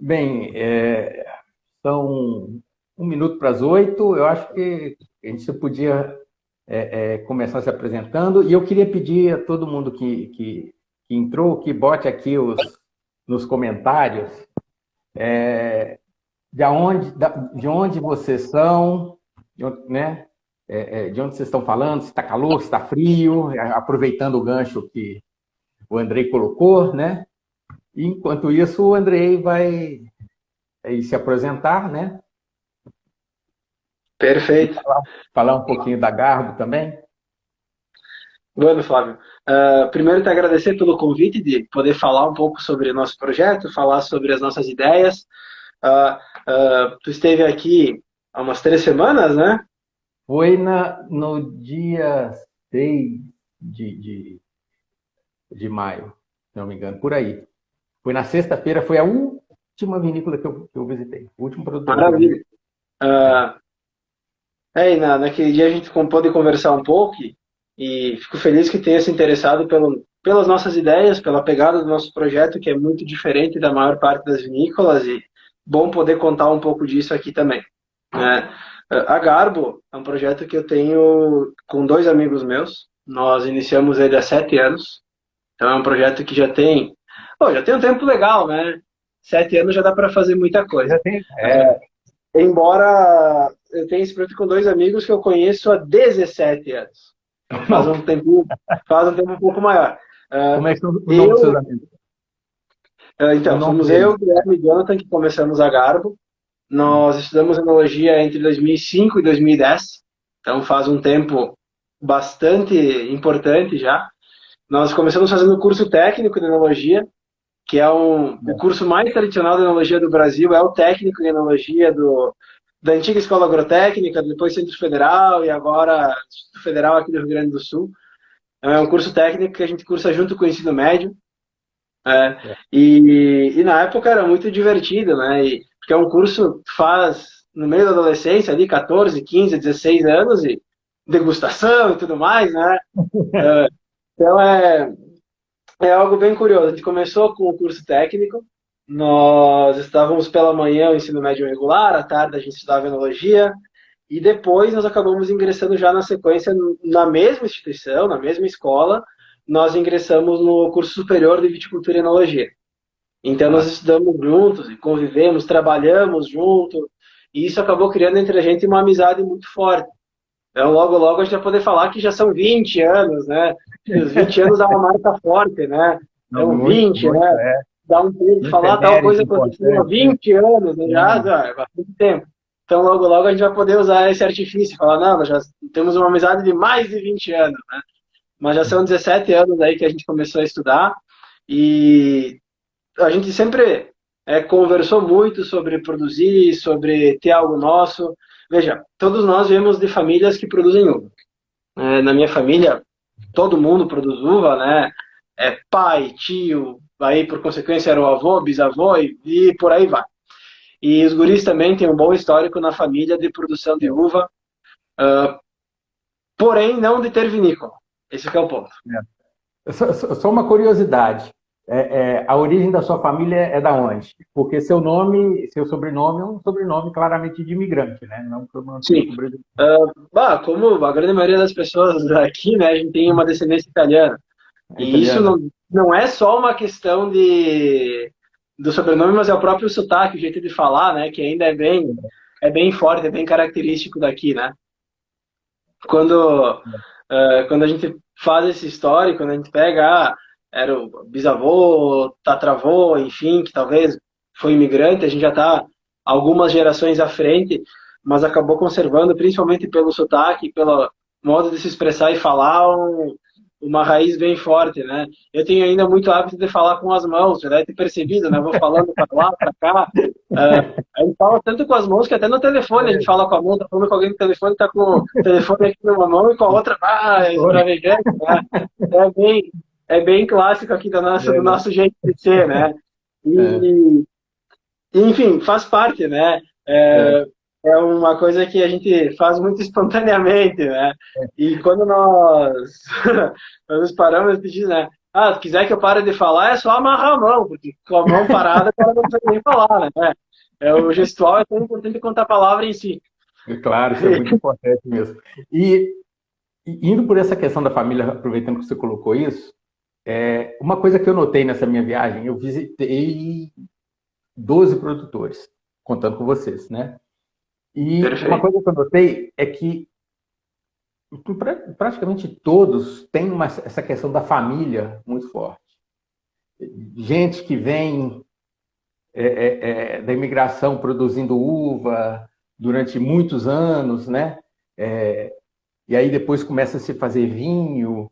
Bem, são 1 minuto para as 8. Eu acho que a gente podia começar se apresentando. E eu queria pedir a todo mundo que entrou que bote aqui nos comentários de onde vocês são, né? De onde vocês estão falando, se está calor, se está frio, aproveitando o gancho que o Andrei colocou, né? E, enquanto isso, o Andrei vai se apresentar, né? E Perfeito. falar um pouquinho da Garbo também. Bueno, Flávio. Primeiro, te agradecer pelo convite de poder falar um pouco sobre o nosso projeto, falar sobre as nossas ideias. Tu esteve aqui há umas 3 semanas, né? Foi no dia 6 de maio, se não me engano, por aí. Foi na sexta-feira, foi a última vinícola que eu visitei, o último produtor que eu visitei. Maravilha. Ah, naquele dia a gente pôde conversar um pouco e fico feliz que tenha se interessado pelas nossas ideias, pela pegada do nosso projeto, que é muito diferente da maior parte das vinícolas, e bom poder contar um pouco disso aqui também, né? A Garbo é um projeto que eu tenho com dois amigos meus. Nós iniciamos ele há 7 anos. Então é um projeto que já tem um tempo legal, né? 7 anos já dá para fazer muita coisa. Já tem, Embora eu tenha esse projeto com dois amigos que eu conheço há 17 anos. Então faz um tempo um pouco maior. Como Uh, é que são o nome dos seus eu, amigos? O então, nome fomos deles? eu, Guilherme e Jonathan que começamos a Garbo. Nós estudamos enologia entre 2005 e 2010. Então faz um tempo bastante importante já. Nós começamos fazendo o curso técnico de enologia, que é o curso mais tradicional de enologia do Brasil, é o técnico de enologia da antiga Escola Agrotécnica, depois Centro Federal e agora Instituto Federal aqui do Rio Grande do Sul. É um curso técnico que a gente cursa junto com o ensino médio. E na época era muito divertido, né? Porque é um curso que faz no meio da adolescência, ali 14, 15, 16 anos, e degustação e tudo mais, né? Então é algo bem curioso. A gente começou com o curso técnico, nós estávamos pela manhã o ensino médio regular, à tarde a gente estudava enologia, e depois nós acabamos ingressando já na sequência na mesma instituição, na mesma escola, nós ingressamos no curso superior de viticultura e enologia. Então nós Ah, estudamos juntos, e convivemos, trabalhamos junto, e isso acabou criando entre a gente uma amizade muito forte. Então, logo, logo a gente vai poder falar que já são 20 anos, né? Os 20 anos dá uma marca forte, né? não, Então, muito, 20, muito, né? Dá um tempo de muito falar tal efeméride coisa aconteceu há importante, né? 20 anos, né? Não, Já é bastante tempo. Então, logo, logo a gente vai poder usar esse artifício, falar, não, nós já temos uma amizade de mais de 20 anos, né? Mas já são 17 anos aí que a gente começou a estudar e a gente sempre conversou muito sobre produzir, sobre ter algo nosso. Veja, todos nós viemos de famílias que produzem uva. Na minha família, todo mundo produz uva, né? Pai, tio, aí por consequência era o avô, bisavô e por aí vai. E os guris também têm um bom histórico na família de produção de uva, porém não de ter vinícola. Esse que é o ponto. Só uma curiosidade. A origem da sua família é da onde? Porque seu sobrenome é um sobrenome claramente de imigrante, né? Não por um Sim. antigo brasileiro. Como a grande maioria das pessoas aqui, né, a gente tem uma descendência italiana. É E isso italiano. não é só uma questão do sobrenome, mas é o próprio sotaque, o jeito de falar, né? Que ainda é bem forte, é bem característico daqui, né? Quando, quando a gente faz esse histórico, quando a gente pega, era o bisavô, tatravô, enfim, que talvez foi imigrante, a gente já está algumas gerações à frente, mas acabou conservando, principalmente pelo sotaque, pelo modo de se expressar e falar, uma raiz bem forte, né? Eu tenho ainda muito hábito de falar com as mãos, já deve ter percebido, né? Vou falando para lá, para cá. A gente fala tanto com as mãos que até no telefone a gente fala com a mão, tá falando com alguém no telefone, tá com o telefone aqui numa mão e com a outra, extravagante, né? É bem clássico aqui do nosso jeito de ser, né? É, E, enfim, faz parte, né? é, É uma coisa que a gente faz muito espontaneamente, né? E quando nós, nós nos paramos e diz, né? Ah, se quiser que eu pare de falar, é só amarrar a mão, porque com a mão parada, o cara não consegue nem falar, né? O gestual é tão importante quanto a palavra em si. É claro, isso é muito importante mesmo. E, e indo por essa questão da família, aproveitando que você colocou isso, uma coisa que eu notei nessa minha viagem, eu visitei 12 produtores, contando com vocês, né? E uma Perfeito. coisa que eu notei é que praticamente todos têm essa questão da família muito forte. Gente que vem da imigração produzindo uva durante muitos anos, né? E aí depois começa a se fazer vinho,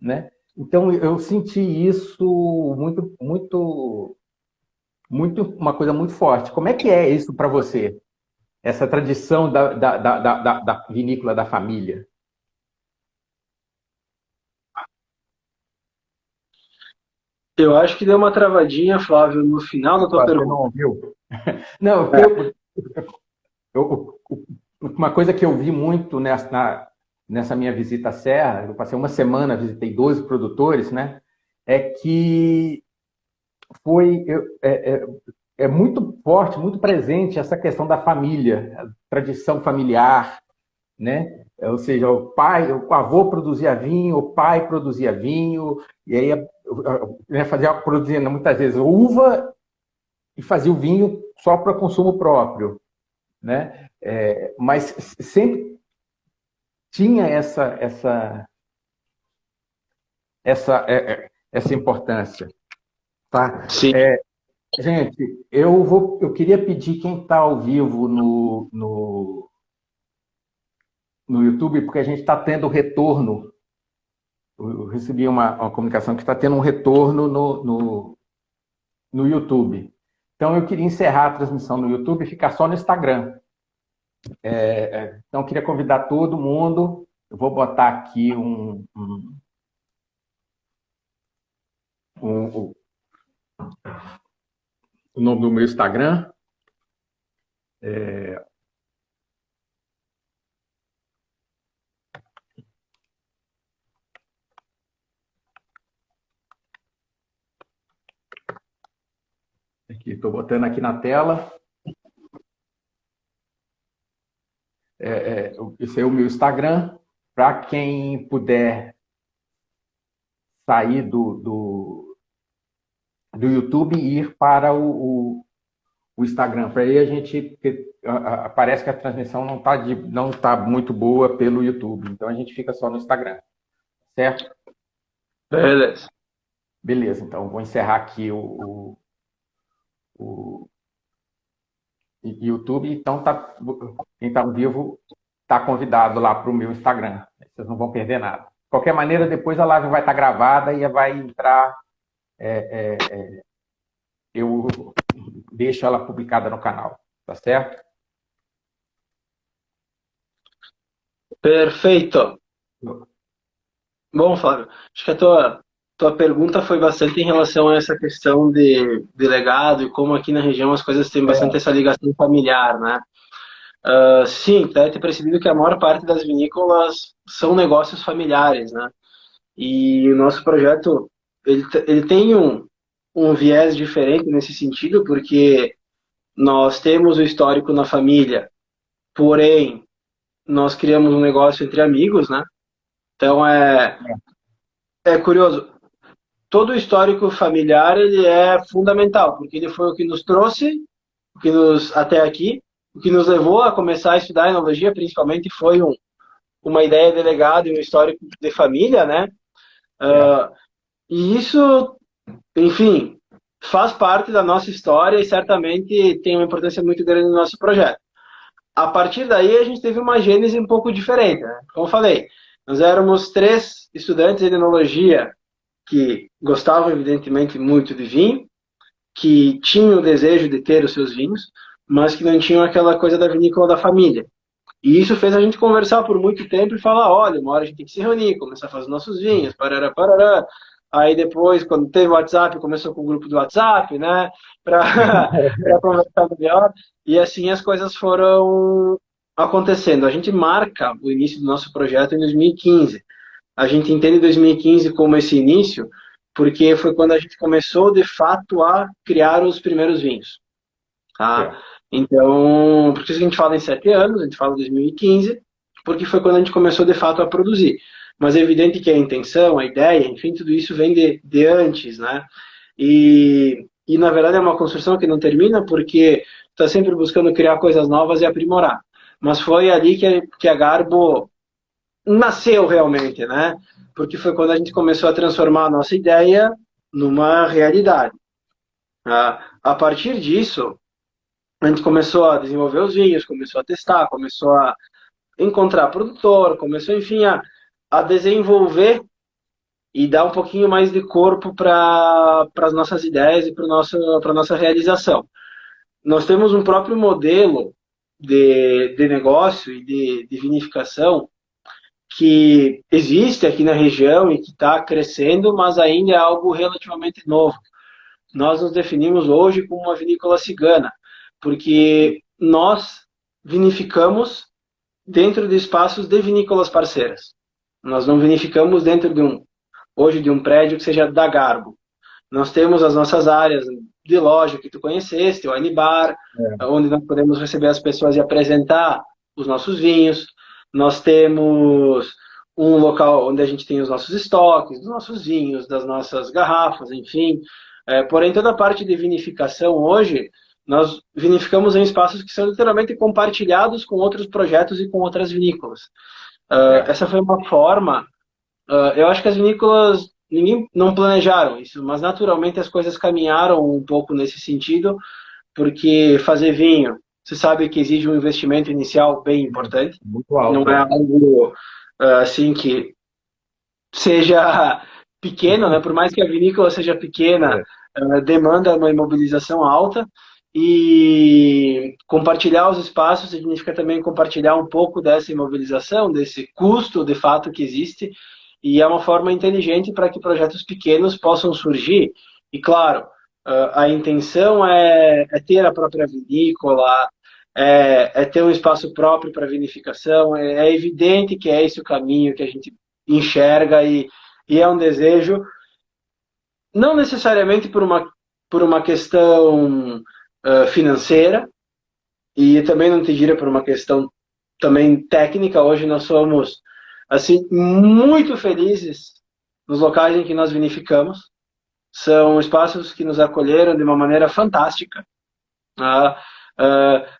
né? Então eu senti isso muito, muito, muito, uma coisa muito forte. Como é que é isso para você? Essa tradição da vinícola da família? Eu acho que deu uma travadinha, Flávio, no final da tua Opa, você não pergunta. ouviu? Não, É. eu, uma coisa que eu vi muito nessa minha visita à Serra, eu passei uma semana, visitei 12 produtores, né? É que foi muito forte, muito presente essa questão da família, a tradição familiar, né? Ou seja, o avô produzia vinho, o pai produzia vinho, e aí produzia muitas vezes uva e fazia o vinho só para consumo próprio, né? Mas sempre tinha essa importância, tá? Sim. Gente, eu queria pedir quem está ao vivo no YouTube, porque a gente está tendo retorno. Eu recebi uma comunicação que está tendo um retorno no YouTube. Então, eu queria encerrar a transmissão no YouTube e ficar só no Instagram. Então, eu queria convidar todo mundo. Eu vou botar aqui o nome do meu Instagram. Estou botando aqui na tela. Esse é o meu Instagram. Para quem puder sair do YouTube e ir para o Instagram. Para aí a gente parece que a transmissão não tá muito boa pelo YouTube, então a gente fica só no Instagram, certo? Beleza. Beleza, então vou encerrar aqui o YouTube. Então quem está ao vivo está convidado lá para o meu Instagram. Vocês não vão perder nada. De qualquer maneira, depois a live vai estar gravada e vai entrar. Eu deixo ela publicada no canal, tá certo? Perfeito. Bom, Flávio, acho que a tua pergunta foi bastante em relação a essa questão de legado e como aqui na região as coisas têm bastante essa ligação familiar, né? Sim, deve ter percebido que a maior parte das vinícolas são negócios familiares, né? E o nosso projeto, ele tem um viés diferente nesse sentido, porque nós temos o histórico na família, porém, nós criamos um negócio entre amigos, né? Então, é curioso. Todo o histórico familiar, ele é fundamental, porque ele foi o que nos trouxe, o que nos até aqui, o que nos levou a começar a estudar enologia, principalmente foi uma ideia de legado e um histórico de família, né? Certo. E isso, enfim, faz parte da nossa história e certamente tem uma importância muito grande no nosso projeto. A partir daí, a gente teve uma gênese um pouco diferente, né? Como eu falei, nós éramos 3 estudantes de enologia que gostavam, evidentemente, muito de vinho, que tinham o desejo de ter os seus vinhos, mas que não tinham aquela coisa da vinícola da família. E isso fez a gente conversar por muito tempo e falar, olha, uma hora a gente tem que se reunir, começar a fazer nossos vinhos, parará, parará. Aí depois, quando teve o WhatsApp, começou com o grupo do WhatsApp, né, para conversar melhor. E assim as coisas foram acontecendo. A gente marca o início do nosso projeto em 2015. A gente entende 2015 como esse início, porque foi quando a gente começou, de fato, a criar os primeiros vinhos. Tá? É. Então, por isso que a gente fala em 7 anos, a gente fala em 2015, porque foi quando a gente começou, de fato, a produzir. Mas é evidente que a intenção, a ideia, enfim, tudo isso vem de antes, né? E, na verdade, é uma construção que não termina porque está sempre buscando criar coisas novas e aprimorar. Mas foi ali que a Garbo nasceu realmente, né? Porque foi quando a gente começou a transformar a nossa ideia numa realidade. A partir disso, a gente começou a desenvolver os vinhos, começou a testar, começou a encontrar produtor, começou, enfim, a desenvolver e dar um pouquinho mais de corpo para as nossas ideias e para a nossa realização. Nós temos um próprio modelo de negócio e de vinificação que existe aqui na região e que está crescendo, mas ainda é algo relativamente novo. Nós nos definimos hoje como uma vinícola cigana, porque nós vinificamos dentro de espaços de vinícolas parceiras. Nós não vinificamos dentro hoje de um prédio que seja da Garbo. Nós temos as nossas áreas de loja que tu conheceste, o Wine Bar, onde nós podemos receber as pessoas e apresentar os nossos vinhos. Nós temos um local onde a gente tem os nossos estoques, dos nossos vinhos, das nossas garrafas, enfim. Porém, toda a parte de vinificação hoje, nós vinificamos em espaços que são literalmente compartilhados com outros projetos e com outras vinícolas. Essa foi uma forma. Eu acho que as vinícolas, ninguém não planejaram isso, mas naturalmente as coisas caminharam um pouco nesse sentido, porque fazer vinho, você sabe que exige um investimento inicial bem importante. Muito alto. Não é algo assim que seja pequeno, né? Por mais que a vinícola seja pequena, demanda uma imobilização alta. E compartilhar os espaços significa também compartilhar um pouco dessa imobilização, desse custo de fato que existe, e é uma forma inteligente para que projetos pequenos possam surgir. E claro, a intenção é ter a própria vinícola, é ter um espaço próprio para vinificação. É evidente que é esse o caminho que a gente enxerga e é um desejo, não necessariamente por uma questão financeira, e também não te gira por uma questão também técnica. Hoje nós somos assim muito felizes nos locais em que nós vinificamos. São espaços que nos acolheram de uma maneira fantástica.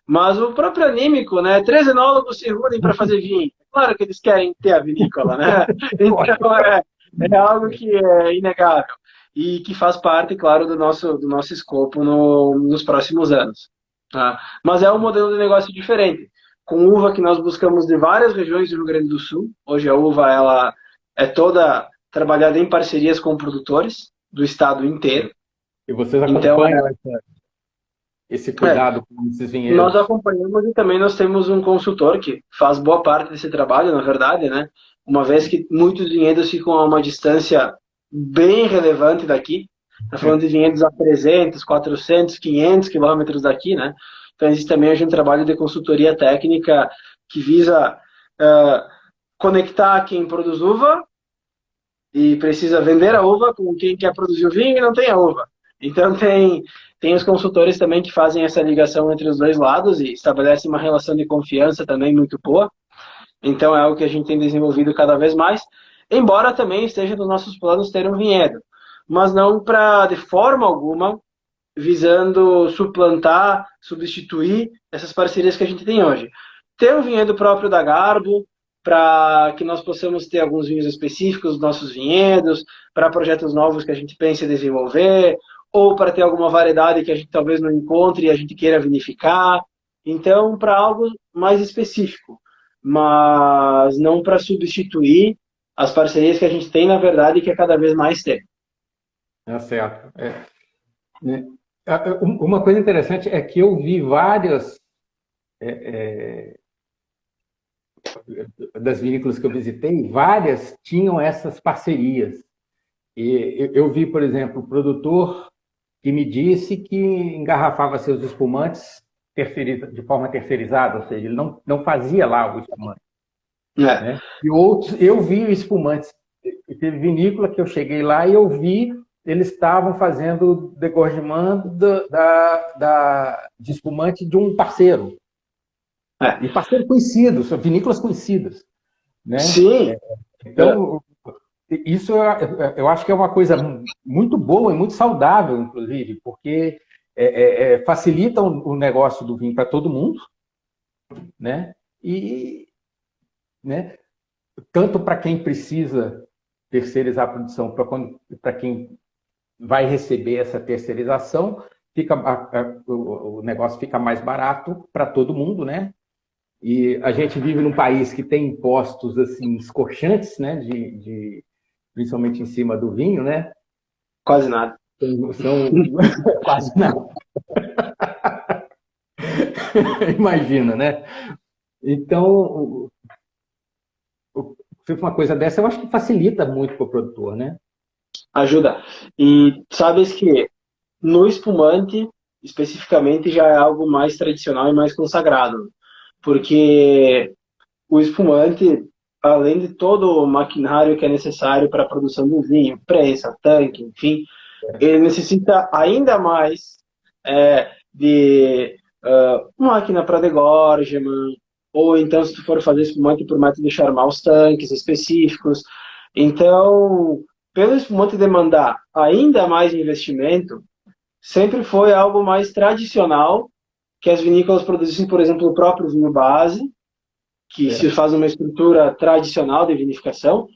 Mas o próprio anímico, né? 3 enólogos se reúnem para fazer vinho. Claro que eles querem ter a vinícola, né? Então é algo que é inegável e que faz parte, claro, do nosso escopo nos próximos anos. Mas é um modelo de negócio diferente, com uva que nós buscamos de várias regiões do Rio Grande do Sul. Hoje a uva ela é toda trabalhada em parcerias com produtores do estado inteiro. E vocês acompanham esse cuidado com esses vinhedos? Nós acompanhamos e também nós temos um consultor que faz boa parte desse trabalho, na verdade, né? Uma vez que muitos vinhedos ficam a uma distância bem relevante daqui. Está falando de vinhedos a 300, 400, 500 quilômetros daqui, né? Então existe também hoje um trabalho de consultoria técnica que visa conectar quem produz uva e precisa vender a uva com quem quer produzir o vinho e não tem a uva. Então tem os consultores também que fazem essa ligação entre os dois lados e estabelecem uma relação de confiança também muito boa. Então é algo que a gente tem desenvolvido cada vez mais, embora também esteja nos nossos planos ter um vinhedo, mas não de forma alguma visando suplantar, substituir essas parcerias que a gente tem hoje. Ter um vinhedo próprio da Garbo, para que nós possamos ter alguns vinhos específicos dos nossos vinhedos, para projetos novos que a gente pense em desenvolver, ou para ter alguma variedade que a gente talvez não encontre e a gente queira vinificar. Então, para algo mais específico, mas não para substituir as parcerias que a gente tem, na verdade, e que é cada vez mais tem. Certo. Uma coisa interessante é que eu vi várias das vinícolas que eu visitei, várias tinham essas parcerias. E eu vi, por exemplo, o produtor que me disse que engarrafava seus espumantes de forma terceirizada, ou seja, ele não fazia lá o espumante. Né? E outros, eu vi espumantes. Teve vinícola que eu cheguei lá e eu vi eles estavam fazendo degorgement de espumante de um parceiro. É. E parceiros conhecidos, vinícolas conhecidas. Né? Sim. Então, isso eu acho que é uma coisa muito boa e muito saudável, inclusive, porque facilita o negócio do vinho para todo mundo, né? E, né, tanto para quem precisa terceirizar a produção, para quem vai receber essa terceirização, o negócio fica mais barato para todo mundo, né? E a gente vive num país que tem impostos assim escorchantes, né? Principalmente em cima do vinho, né? Quase nada. São quase nada. Imagina, né? Então, uma coisa dessa, eu acho que facilita muito para o produtor, né? Ajuda. E sabes que no espumante, especificamente, já é algo mais tradicional e mais consagrado. Porque o espumante, além de todo o maquinário que é necessário para a produção do vinho, prensa, tanque, enfim, ele necessita ainda mais de máquina para degorgement, ou então se tu for fazer espumante por método de charmar os tanques específicos. Então, pelo espumante demandar ainda mais investimento, sempre foi algo mais tradicional que as vinícolas produzissem, por exemplo, o próprio vinho base, que se faz uma estrutura tradicional de vinificação,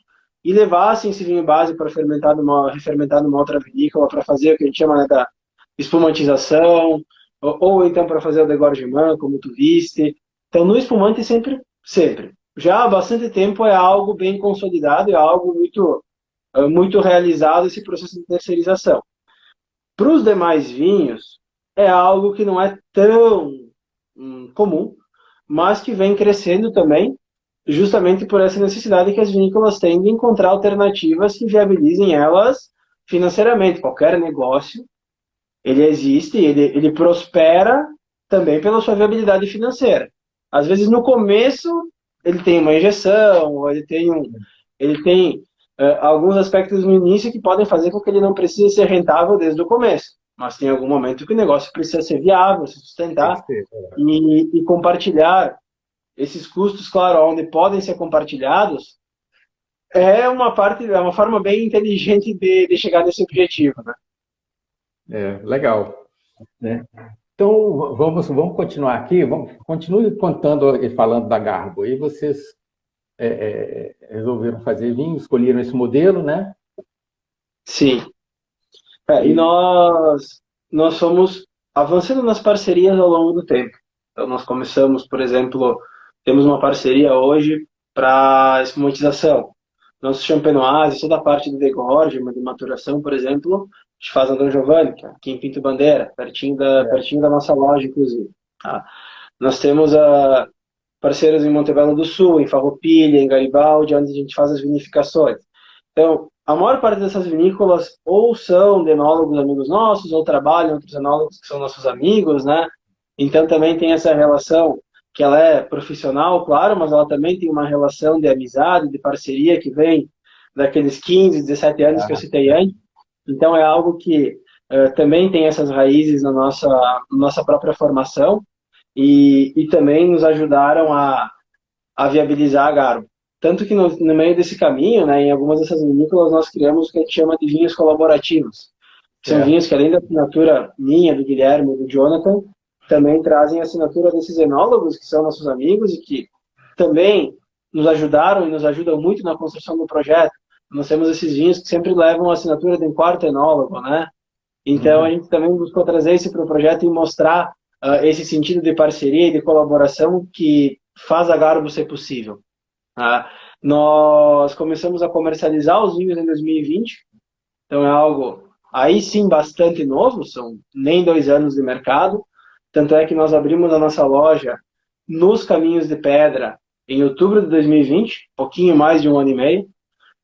e levassem esse vinho base para refermentar numa outra vinícola, para fazer o que a gente chama, né, da espumantização, ou então para fazer o degorgement, como tu viste. Então, no espumante, sempre, sempre. Já há bastante tempo é algo bem consolidado, é algo muito realizado esse processo de terceirização. Para os demais vinhos, é algo que não é tão comum, mas que vem crescendo também, justamente por essa necessidade que as vinícolas têm de encontrar alternativas que viabilizem elas financeiramente. Qualquer negócio, ele existe, ele prospera também pela sua viabilidade financeira. Às vezes, no começo, ele tem uma injeção, ele tem alguns aspectos no início que podem fazer com que ele não precise ser rentável desde o começo. Mas tem algum momento que o negócio precisa ser viável, se sustentar e compartilhar esses custos, claro, onde podem ser compartilhados, é uma forma bem inteligente de chegar nesse objetivo, né? Legal, né? Então, vamos continuar aqui. Continue contando e falando da Garbo. E vocês resolveram fazer vinho, escolheram esse modelo, né? Sim. E nós fomos avançando nas parcerias ao longo do tempo. Então, nós começamos, por exemplo, temos uma parceria hoje para espumantização. Nosso champenoise, toda a parte de degorgement, de maturação, por exemplo, a gente faz na Dom Giovanni, aqui em Pinto Bandeira, pertinho da nossa loja, inclusive. Tá? Nós temos parceiros em Montebello do Sul, em Farroupilha, em Garibaldi, onde a gente faz as vinificações. Então, a maior parte dessas vinícolas ou são de enólogos amigos nossos, ou trabalham outros enólogos que são nossos amigos, né? Então, também tem essa relação que ela é profissional, claro, mas ela também tem uma relação de amizade, de parceria que vem daqueles 15, 17 anos que eu citei antes. Então, é algo que também tem essas raízes na nossa própria formação e também nos ajudaram a viabilizar a Garbo. Tanto que no meio desse caminho, né, em algumas dessas vinícolas, nós criamos o que a gente chama de vinhos colaborativos. São vinhos que, além da assinatura minha, do Guilherme e do Jonathan, também trazem a assinatura desses enólogos, que são nossos amigos e que também nos ajudaram e nos ajudam muito na construção do projeto. Nós temos esses vinhos que sempre levam a assinatura de um quarto enólogo, né? Então, a gente também buscou trazer isso para o projeto e mostrar esse sentido de parceria e de colaboração que faz a Garbo ser possível. Nós começamos a comercializar os vinhos em 2020, então é algo aí sim bastante novo, são nem 2 anos de mercado, tanto é que nós abrimos a nossa loja nos Caminhos de Pedra em outubro de 2020, pouquinho mais de 1 ano e meio.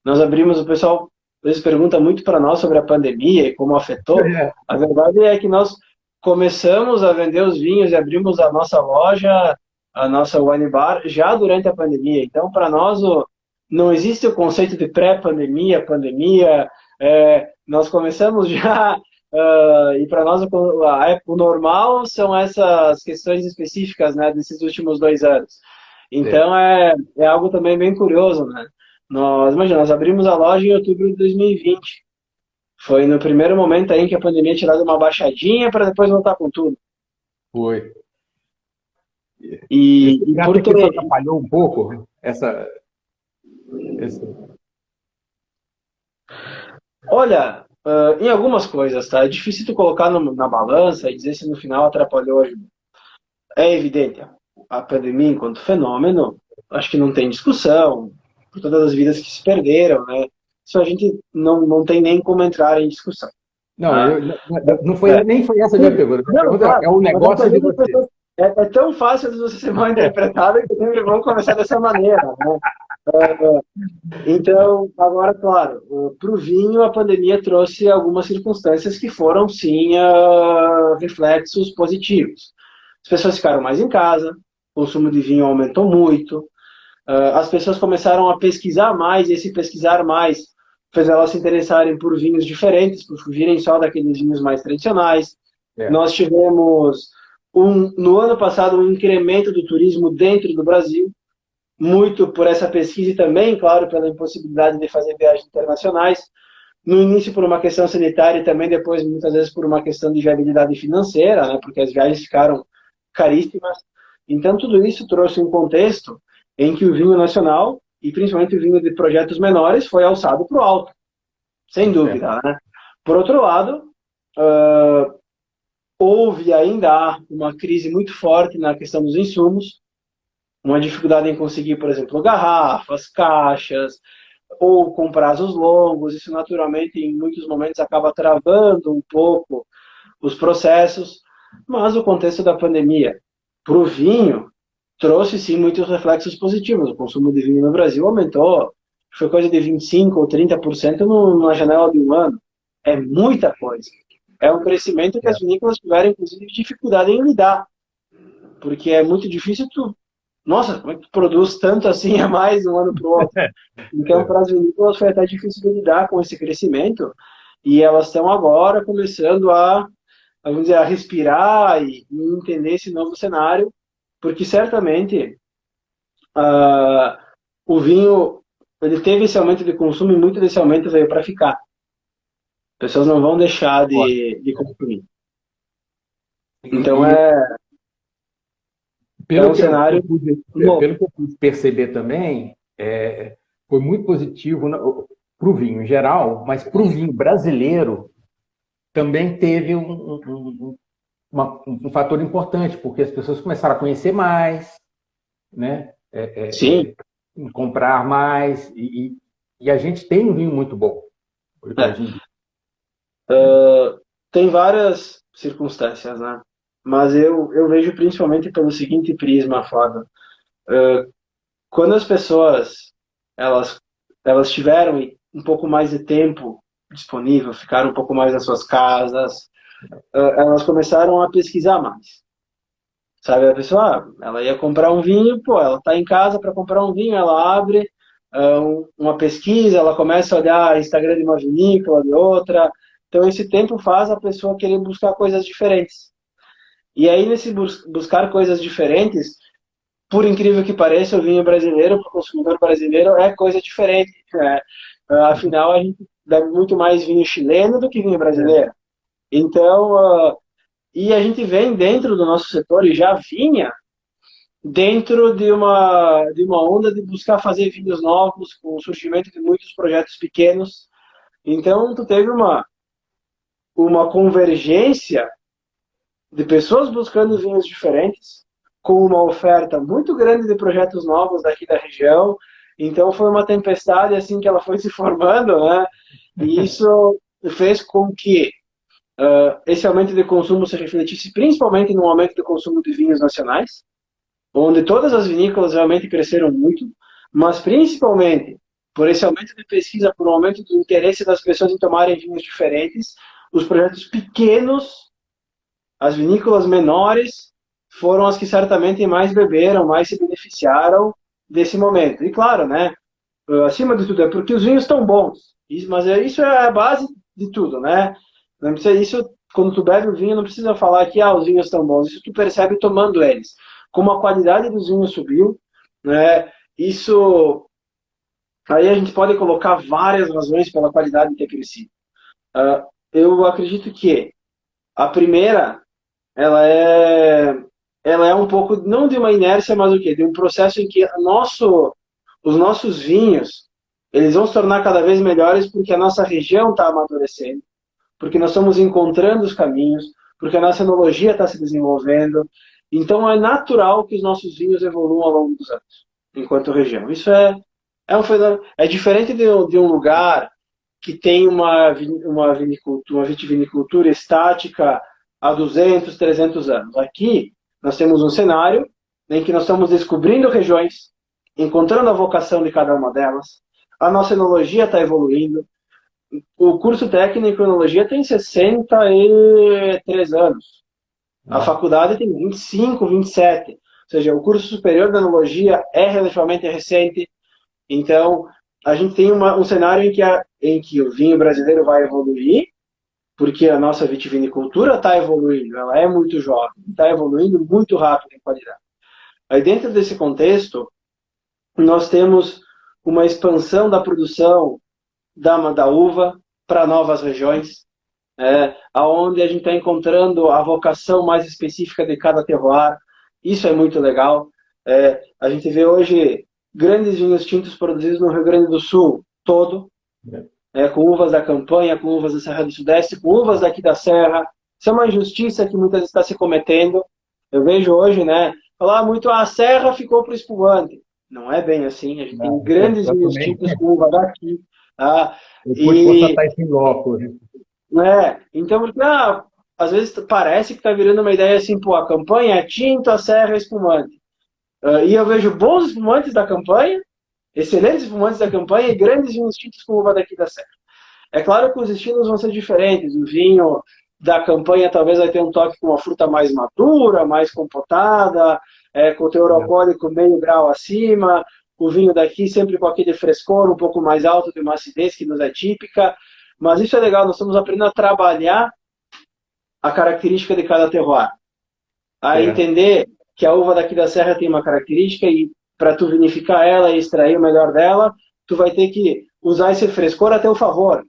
Nós abrimos, o pessoal às vezes pergunta muito para nós sobre a pandemia e como afetou. A verdade é que nós começamos a vender os vinhos e abrimos a nossa loja, a nossa wine bar, já durante a pandemia. Então, para nós, não existe o conceito de pré-pandemia, pandemia, Nós começamos já, e para nós o normal são essas questões específicas, né, desses últimos 2 anos. Então é algo também bem curioso, né? Imagina, nós abrimos a loja em outubro de 2020. Foi no primeiro momento aí que a pandemia tinha dado uma baixadinha para depois voltar com tudo. Foi. E Você acha que isso atrapalhou um pouco esse... Olha, em algumas coisas, tá? É difícil tu colocar na balança e dizer se no final atrapalhou. É evidente, a pandemia enquanto fenômeno, acho que não tem discussão, por todas as vidas que se perderam, né? Isso a gente não tem nem como entrar em discussão. Não, tá? não foi, nem foi essa a minha pergunta. A minha pergunta claro, é o negócio de você. É tão fácil de você ser mal interpretado que sempre vão começar dessa maneira, né? Então, agora, claro, para o vinho, a pandemia trouxe algumas circunstâncias que foram, sim, reflexos positivos. As pessoas ficaram mais em casa, o consumo de vinho aumentou muito, as pessoas começaram a pesquisar mais, e esse pesquisar mais fez elas se interessarem por vinhos diferentes, por fugirem só daqueles vinhos mais tradicionais. Nós tivemos, no ano passado, um incremento do turismo dentro do Brasil, muito por essa pesquisa e também, claro, pela impossibilidade de fazer viagens internacionais. No início por uma questão sanitária e também depois, muitas vezes, por uma questão de viabilidade financeira, né, porque as viagens ficaram caríssimas. Então, tudo isso trouxe um contexto em que o vinho nacional, e principalmente o vinho de projetos menores, foi alçado para o alto, sem dúvida. Né? Por outro lado, houve ainda há uma crise muito forte na questão dos insumos, uma dificuldade em conseguir, por exemplo, garrafas, caixas, ou com prazos longos. Isso, naturalmente, em muitos momentos acaba travando um pouco os processos, mas o contexto da pandemia para o vinho trouxe, sim, muitos reflexos positivos. O consumo de vinho no Brasil aumentou, foi coisa de 25% ou 30% numa janela de um ano. É muita coisa. É um crescimento que as vinícolas tiveram, inclusive, dificuldade em lidar, porque é muito difícil nossa, como é que tu produz tanto assim a mais de um ano para o outro? Então, para as vinícolas foi até difícil de lidar com esse crescimento, e elas estão agora começando vamos dizer, a respirar e entender esse novo cenário, porque certamente o vinho ele teve esse aumento de consumo e muito desse aumento veio para ficar. As pessoas não vão deixar de consumir. Então Pelo que eu pude perceber também, foi muito positivo para o vinho em geral, mas para o vinho brasileiro também teve um fator importante, porque as pessoas começaram a conhecer mais, né? Sim. Comprar mais, e a gente tem um vinho muito bom. Tem várias circunstâncias, né? Mas eu vejo principalmente pelo seguinte prisma, Flávio. Quando as pessoas elas tiveram um pouco mais de tempo disponível, ficaram um pouco mais nas suas casas, elas começaram a pesquisar mais. Sabe, a pessoa, ela ia comprar um vinho, pô, ela está em casa para comprar um vinho, ela abre uma pesquisa, ela começa a olhar Instagram de uma vinícola, de outra. Então, esse tempo faz a pessoa querer buscar coisas diferentes. E aí, nesse buscar coisas diferentes, por incrível que pareça, o vinho brasileiro, para o consumidor brasileiro, é coisa diferente. Né? Afinal, a gente bebe muito mais vinho chileno do que vinho brasileiro. Então, e a gente vem dentro do nosso setor, e já vinha dentro de uma onda de buscar fazer vinhos novos, com o surgimento de muitos projetos pequenos. Então, tu teve uma convergência de pessoas buscando vinhos diferentes, com uma oferta muito grande de projetos novos daqui da região. Então, foi uma tempestade assim que ela foi se formando, né? E isso fez com que esse aumento de consumo se refletisse principalmente no aumento do consumo de vinhos nacionais, onde todas as vinícolas realmente cresceram muito, mas principalmente por esse aumento de pesquisa, por um aumento do interesse das pessoas em tomarem vinhos diferentes, os projetos pequenos, as vinícolas menores, foram as que certamente mais beberam, mais se beneficiaram desse momento. E claro, né, acima de tudo, é porque os vinhos estão bons. Isso é a base de tudo, né? Não precisa, isso, quando tu bebe o vinho, não precisa falar que os vinhos estão bons. Isso tu percebe tomando eles. Como a qualidade dos vinhos subiu, né? Isso, aí a gente pode colocar várias razões pela qualidade ter crescido. Eu acredito que a primeira, ela é, ela é um pouco, não de uma inércia, mas o quê? De um processo em que os nossos vinhos, eles vão se tornar cada vez melhores porque a nossa região está amadurecendo, porque nós estamos encontrando os caminhos, porque a nossa enologia está se desenvolvendo. Então é natural que os nossos vinhos evoluam ao longo dos anos, enquanto região. Isso é um fenômeno, é diferente de um lugar que tem uma vitivinicultura estática há 200, 300 anos. Aqui, nós temos um cenário em que nós estamos descobrindo regiões, encontrando a vocação de cada uma delas, a nossa enologia está evoluindo. O curso técnico em enologia tem 63 anos. A faculdade tem 25, 27. Ou seja, o curso superior de enologia é relativamente recente. Então, a gente tem um cenário em que o vinho brasileiro vai evoluir, porque a nossa vitivinicultura está evoluindo, ela é muito jovem, está evoluindo muito rápido em qualidade. Aí, dentro desse contexto, nós temos uma expansão da produção da uva para novas regiões, aonde a gente está encontrando a vocação mais específica de cada terroir. Isso é muito legal. A gente vê hoje grandes vinhos tintos produzidos no Rio Grande do Sul todo, com uvas da campanha, com uvas da Serra do Sudeste, com uvas daqui da Serra. Isso é uma injustiça que muitas vezes está se cometendo. Eu vejo hoje, falar muito, a Serra ficou para o espumante. Não é bem assim. A gente tem grandes vinhos tintos com uva daqui. Tá? Depois constatar isso em loco, né? Então, às vezes parece que está virando uma ideia assim, pô, a campanha é tinto, a Serra é espumante. E eu vejo bons espumantes da campanha, excelentes espumantes da campanha e grandes vinhos tintos com uva daqui da Serra. É claro que os estilos vão ser diferentes. O vinho da campanha talvez vai ter um toque com uma fruta mais madura, mais compotada, com o teor alcoólico meio grau acima. O vinho daqui sempre com aquele frescor um pouco mais alto de uma acidez que nos é típica. Mas isso é legal, nós estamos aprendendo a trabalhar a característica de cada terroir. A entender que a uva daqui da Serra tem uma característica e para tu vinificar ela e extrair o melhor dela, tu vai ter que usar esse frescor a teu favor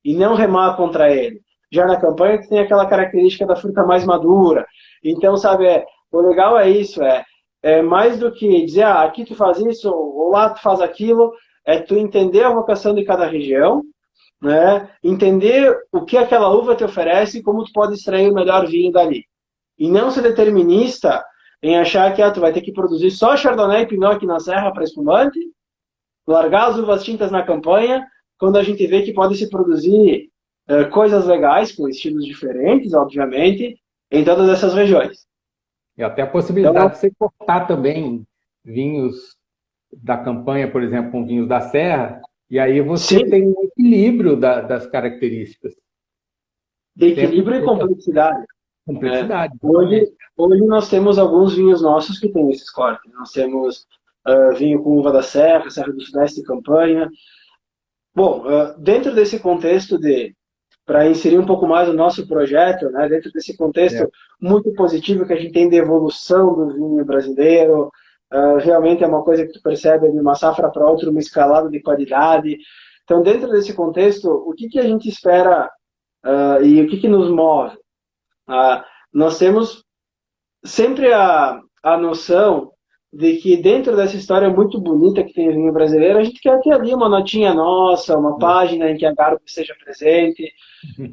e não remar contra ele. Já na campanha tu tem aquela característica da fruta mais madura. Então, sabe, o legal é isso, é mais do que dizer, aqui tu faz isso, ou lá tu faz aquilo, é tu entender a vocação de cada região, entender o que aquela uva te oferece e como tu pode extrair o melhor vinho dali. E não ser determinista em achar que tu vai ter que produzir só Chardonnay e Pinot aqui na Serra para espumante, largar as uvas tintas na campanha, quando a gente vê que pode se produzir coisas legais, com estilos diferentes, obviamente, em todas essas regiões. E até a possibilidade de você cortar também vinhos da campanha, por exemplo, com vinhos da Serra, e aí você tem um equilíbrio das características. De equilíbrio e complexidade. Complexidade. Hoje nós temos alguns vinhos nossos que têm esses cortes. Nós temos vinho com uva da Serra, Serra do Sudeste e campanha. Bom, dentro desse contexto para inserir um pouco mais o nosso projeto, dentro desse contexto muito positivo que a gente tem de evolução do vinho brasileiro, realmente é uma coisa que tu percebe de uma safra para outra, uma escalada de qualidade. Então, dentro desse contexto, o que a gente espera e o que nos move? Nós temos sempre a noção de que dentro dessa história muito bonita que tem o vinho brasileiro, a gente quer ter ali uma notinha nossa, uma página em que a Garbo esteja presente,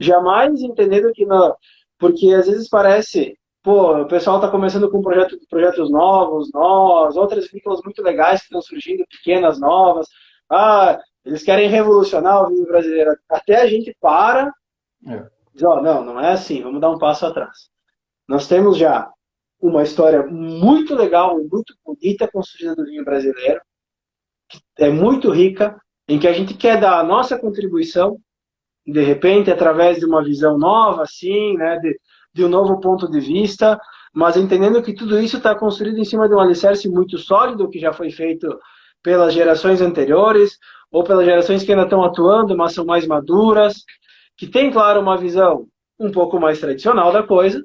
jamais entendendo que não, porque às vezes parece, o pessoal está começando com projetos novos, outras vinícolas muito legais que estão surgindo, pequenas, novas, eles querem revolucionar o vinho brasileiro, até a gente diz, não é assim, vamos dar um passo atrás. Nós temos já uma história muito legal, muito bonita construída do vinho brasileiro, que é muito rica, em que a gente quer dar a nossa contribuição, de repente, através de uma visão nova, assim, de um novo ponto de vista, mas entendendo que tudo isso está construído em cima de um alicerce muito sólido, que já foi feito pelas gerações anteriores, ou pelas gerações que ainda estão atuando, mas são mais maduras, que tem, claro, uma visão um pouco mais tradicional da coisa,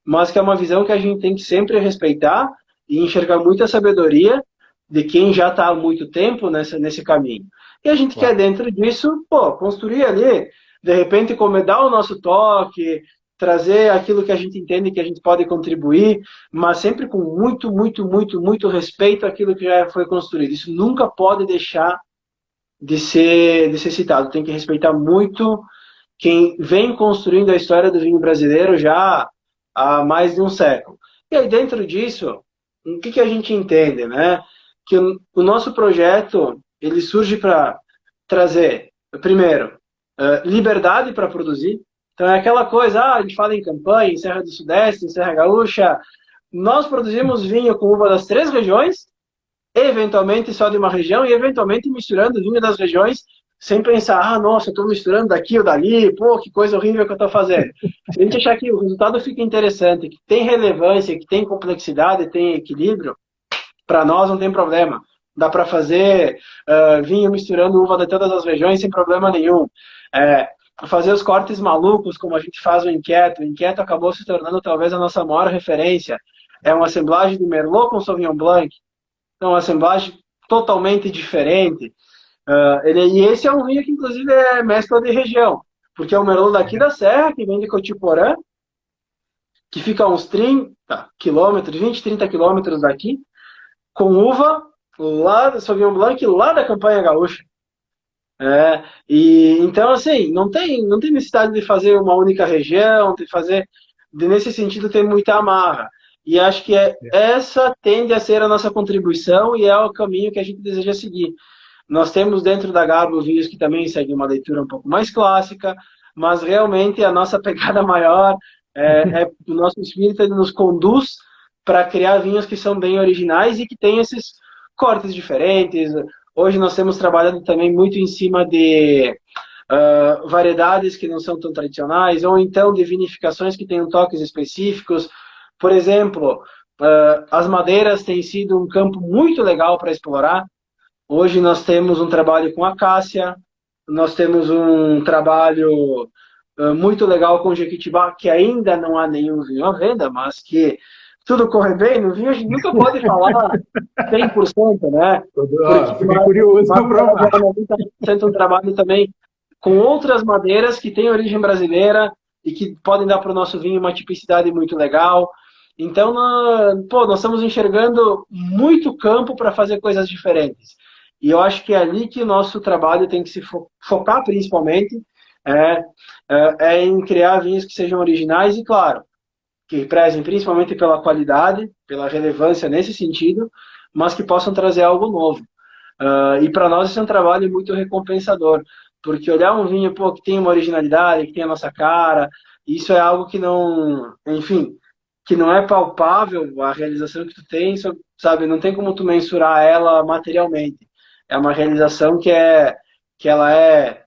mas que é uma visão que a gente tem que sempre respeitar e enxergar muita sabedoria de quem já está há muito tempo nesse caminho. E a gente quer, dentro disso, construir ali, de repente, como dar o nosso toque, trazer aquilo que a gente entende que a gente pode contribuir, mas sempre com muito, muito, muito, muito respeito àquilo que já foi construído. Isso nunca pode deixar de ser citado. Tem que respeitar muito quem vem construindo a história do vinho brasileiro já há mais de um século. E aí, dentro disso, o que a gente entende, né? Que o nosso projeto, ele surge para trazer, primeiro, liberdade para produzir. Então, é aquela coisa, a gente fala em campanha, em Serra do Sudeste, em Serra Gaúcha. Nós produzimos vinho com uva das 3 regiões, eventualmente só de uma região, e eventualmente misturando vinho das regiões, sem pensar, nossa, eu estou misturando daqui ou dali, que coisa horrível que eu estou fazendo. Se a gente achar que o resultado fica interessante, que tem relevância, que tem complexidade, tem equilíbrio, para nós não tem problema. Dá para fazer vinho misturando uva de todas as regiões sem problema nenhum. Fazer os cortes malucos, como a gente faz o Inquieto. O Inquieto acabou se tornando talvez a nossa maior referência. É uma assemblagem de Merlot com Sauvignon Blanc. Então, uma assemblagem totalmente diferente. E esse é um vinho que, inclusive, é mescla de região. Porque é o Merlot daqui da Serra, que vem de Cotiporã, que fica a uns 30 quilômetros, 20, 30 quilômetros daqui, com uva lá do Sauvignon Blanc, lá da Campanha Gaúcha. Então, assim, não tem necessidade de fazer uma única região, nesse sentido, tem muita amarra. E acho que essa tende a ser a nossa contribuição e é o caminho que a gente deseja seguir. Nós temos dentro da Garbo vinhos que também seguem uma leitura um pouco mais clássica, mas realmente a nossa pegada maior o nosso espírito nos conduz para criar vinhos que são bem originais e que têm esses cortes diferentes. Hoje nós temos trabalhado também muito em cima de variedades que não são tão tradicionais, ou então de vinificações que tenham toques específicos. Por exemplo, as madeiras têm sido um campo muito legal para explorar. Hoje nós temos um trabalho com acácia, nós temos um trabalho muito legal com Jequitibá, que ainda não há nenhum vinho à venda, mas que tudo corre bem no vinho, a gente nunca pode falar 100%, né? Fiquei curioso para provar. Sendo um trabalho também com outras madeiras que têm origem brasileira e que podem dar para o nosso vinho uma tipicidade muito legal. Então, nós estamos enxergando muito campo para fazer coisas diferentes. E eu acho que é ali que o nosso trabalho tem que se focar principalmente, em criar vinhos que sejam originais e, claro, que prezem principalmente pela qualidade, pela relevância nesse sentido, mas que possam trazer algo novo. E para nós esse é um trabalho muito recompensador, porque olhar um vinho que tem uma originalidade, que tem a nossa cara, isso é algo que não, enfim, que não é palpável, a realização que tu tem, sabe, não tem como tu mensurar ela materialmente. É uma realização que ela é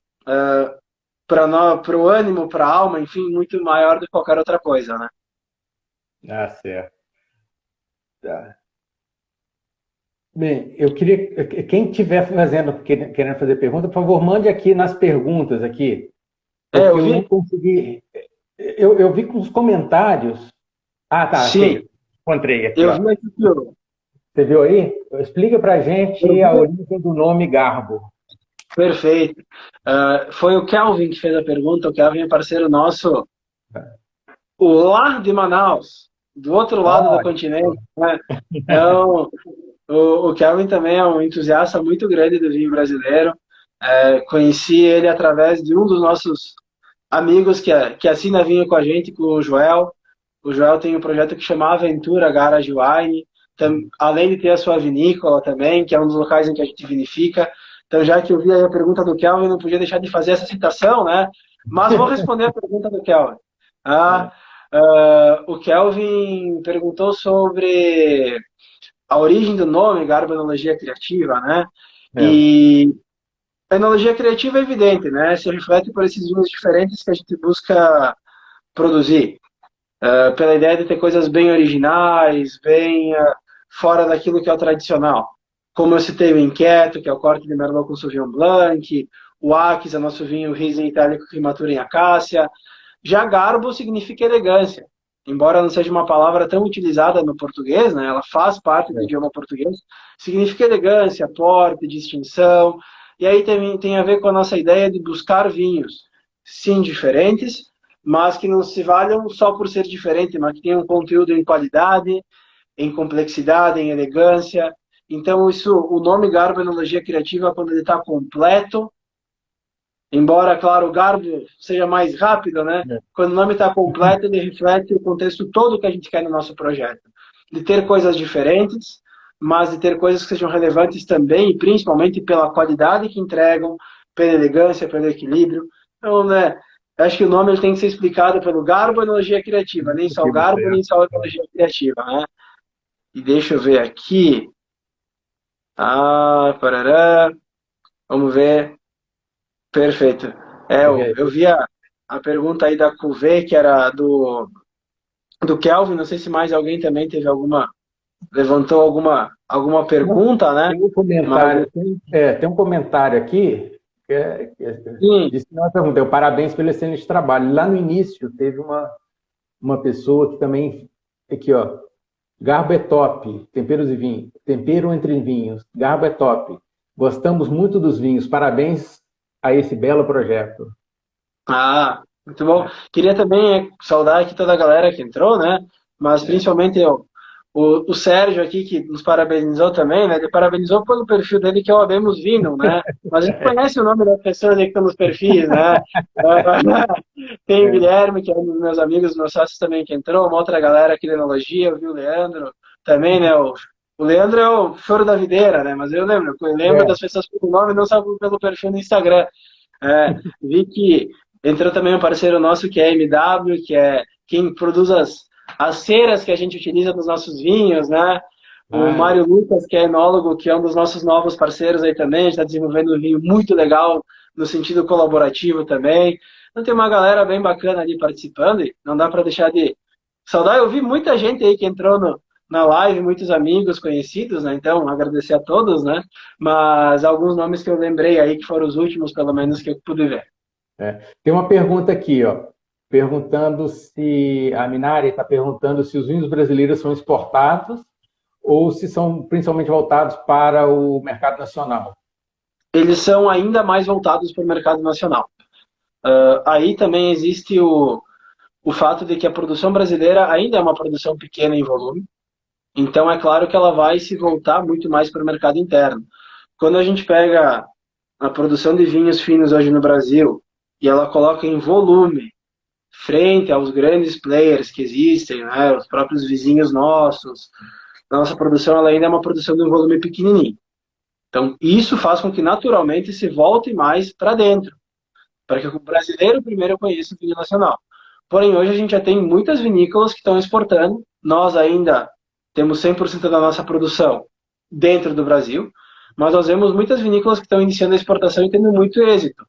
para o ânimo, para a alma, enfim, muito maior do que qualquer outra coisa, né? Certo. Tá. Bem, eu queria, quem estiver querendo fazer pergunta, por favor, mande aqui nas perguntas aqui. Eu vi. Não consegui. Eu vi com os comentários. Tá. Sim. Achei. Encontrei aqui. Eu vi aqui. Você viu aí? Explica pra gente a origem do nome Garbo. Perfeito. Foi o Kelvin que fez a pergunta. O Kelvin é parceiro nosso, o lá de Manaus, do outro lado do continente. Né? Então, o Kelvin também é um entusiasta muito grande do vinho brasileiro. Conheci ele através de um dos nossos amigos que assina vinho com a gente, com o Joel. O Joel tem um projeto que chama Aventura Garage Wine, além de ter a sua vinícola também, que é um dos locais em que a gente vinifica. Então, já que eu vi aí a pergunta do Kelvin, não podia deixar de fazer essa citação, né? Mas vou responder a pergunta do Kelvin. O Kelvin perguntou sobre a origem do nome, Garbo Enologia Criativa, né? E a enologia criativa é evidente, né? Se reflete por esses vinhos diferentes que a gente busca produzir. Pela ideia de ter coisas bem originais, bem fora daquilo que é o tradicional. como eu citei o Inquieto, que é o corte de Merlot com Sauvignon Blanc, o Aquis é nosso vinho Riesling itálico que matura em acácia. Já Garbo significa elegância. Embora não seja uma palavra tão utilizada no português, né, ela faz parte do idioma português, significa elegância, porte, distinção. E aí tem a ver com a nossa ideia de buscar vinhos, sim, diferentes, mas que não se valham só por ser diferente, mas que tenham um conteúdo em qualidade, em complexidade, em elegância. Então, isso, o nome Garbo Enologia Criativa, quando ele está completo, embora, claro, o Garbo seja mais rápido, né? Quando o nome está completo, ele reflete o contexto todo que a gente quer no nosso projeto. De ter coisas diferentes, mas de ter coisas que sejam relevantes também, e principalmente pela qualidade que entregam, pela elegância, pelo equilíbrio. Então, né, acho que o nome ele tem que ser explicado pelo Garbo Enologia Criativa, nem só o Garbo, nem só a Enologia Criativa, né? E deixa eu ver aqui. Ah, parará. Vamos ver. Perfeito. Eu vi a pergunta aí da Cuvê, que era do Kelvin. Não sei se mais alguém também teve levantou alguma pergunta, né? Tem um comentário, tem um comentário aqui disse que não é pergunta, é o parabéns pelo excelente trabalho. Lá no início teve uma pessoa que também, aqui ó, Garbo é top, temperos e vinhos, tempero entre vinhos, Garbo é top. Gostamos muito dos vinhos, parabéns a esse belo projeto. Ah, muito bom. Queria também saudar aqui toda a galera que entrou, né? Mas principalmente o Sérgio aqui, que nos parabenizou também, né? Ele parabenizou pelo perfil dele, que é o Abemos Vinum, né? Mas a gente conhece o nome das pessoas aí que estão nos perfis, né? Tem o Guilherme, que é um dos meus amigos, meus sócios também, que entrou, uma outra galera aqui da Enologia, eu vi o Leandro também, né? O Leandro é o choro da videira, né? Mas eu lembro das pessoas pelo nome, não só pelo perfil no Instagram. Vi que entrou também um parceiro nosso que é a MW, que é quem produz as ceras que a gente utiliza nos nossos vinhos, né? O Mário Lucas, que é enólogo, que é um dos nossos novos parceiros aí também, está desenvolvendo um vinho muito legal no sentido colaborativo também. Então tem uma galera bem bacana ali participando e não dá para deixar de saudar. Eu vi muita gente aí que entrou na live, muitos amigos conhecidos, né? Então agradecer a todos, né? Mas alguns nomes que eu lembrei aí que foram os últimos, pelo menos, que eu pude ver. Tem uma pergunta aqui, ó, perguntando se a Minari está perguntando se os vinhos brasileiros são exportados ou se são principalmente voltados para o mercado nacional. Eles são ainda mais voltados para o mercado nacional. Aí também existe o fato de que a produção brasileira ainda é uma produção pequena em volume, então é claro que ela vai se voltar muito mais para o mercado interno. Quando a gente pega a produção de vinhos finos hoje no Brasil e ela coloca em volume frente aos grandes players que existem, né, os próprios vizinhos nossos, a nossa produção ela ainda é uma produção de um volume pequenininho. Então, isso faz com que naturalmente se volte mais para dentro, para que o brasileiro primeiro conheça o vinho nacional. Porém, hoje a gente já tem muitas vinícolas que estão exportando, nós ainda temos 100% da nossa produção dentro do Brasil, mas nós vemos muitas vinícolas que estão iniciando a exportação e tendo muito êxito.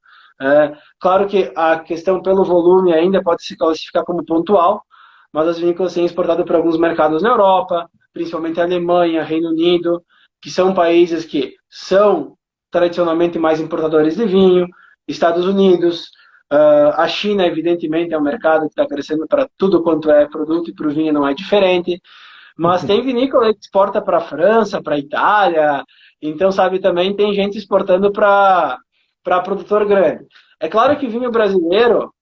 Claro que a questão pelo volume ainda pode se classificar como pontual, mas as vinícolas têm exportado para alguns mercados na Europa, principalmente a Alemanha, Reino Unido, que são países que são tradicionalmente mais importadores de vinho, Estados Unidos, a China, evidentemente, é um mercado que está crescendo para tudo quanto é produto e para o vinho não é diferente. Mas tem vinícola que exporta para a França, para a Itália, então, sabe, também tem gente exportando para produtor grande. É claro que vinho brasileiro,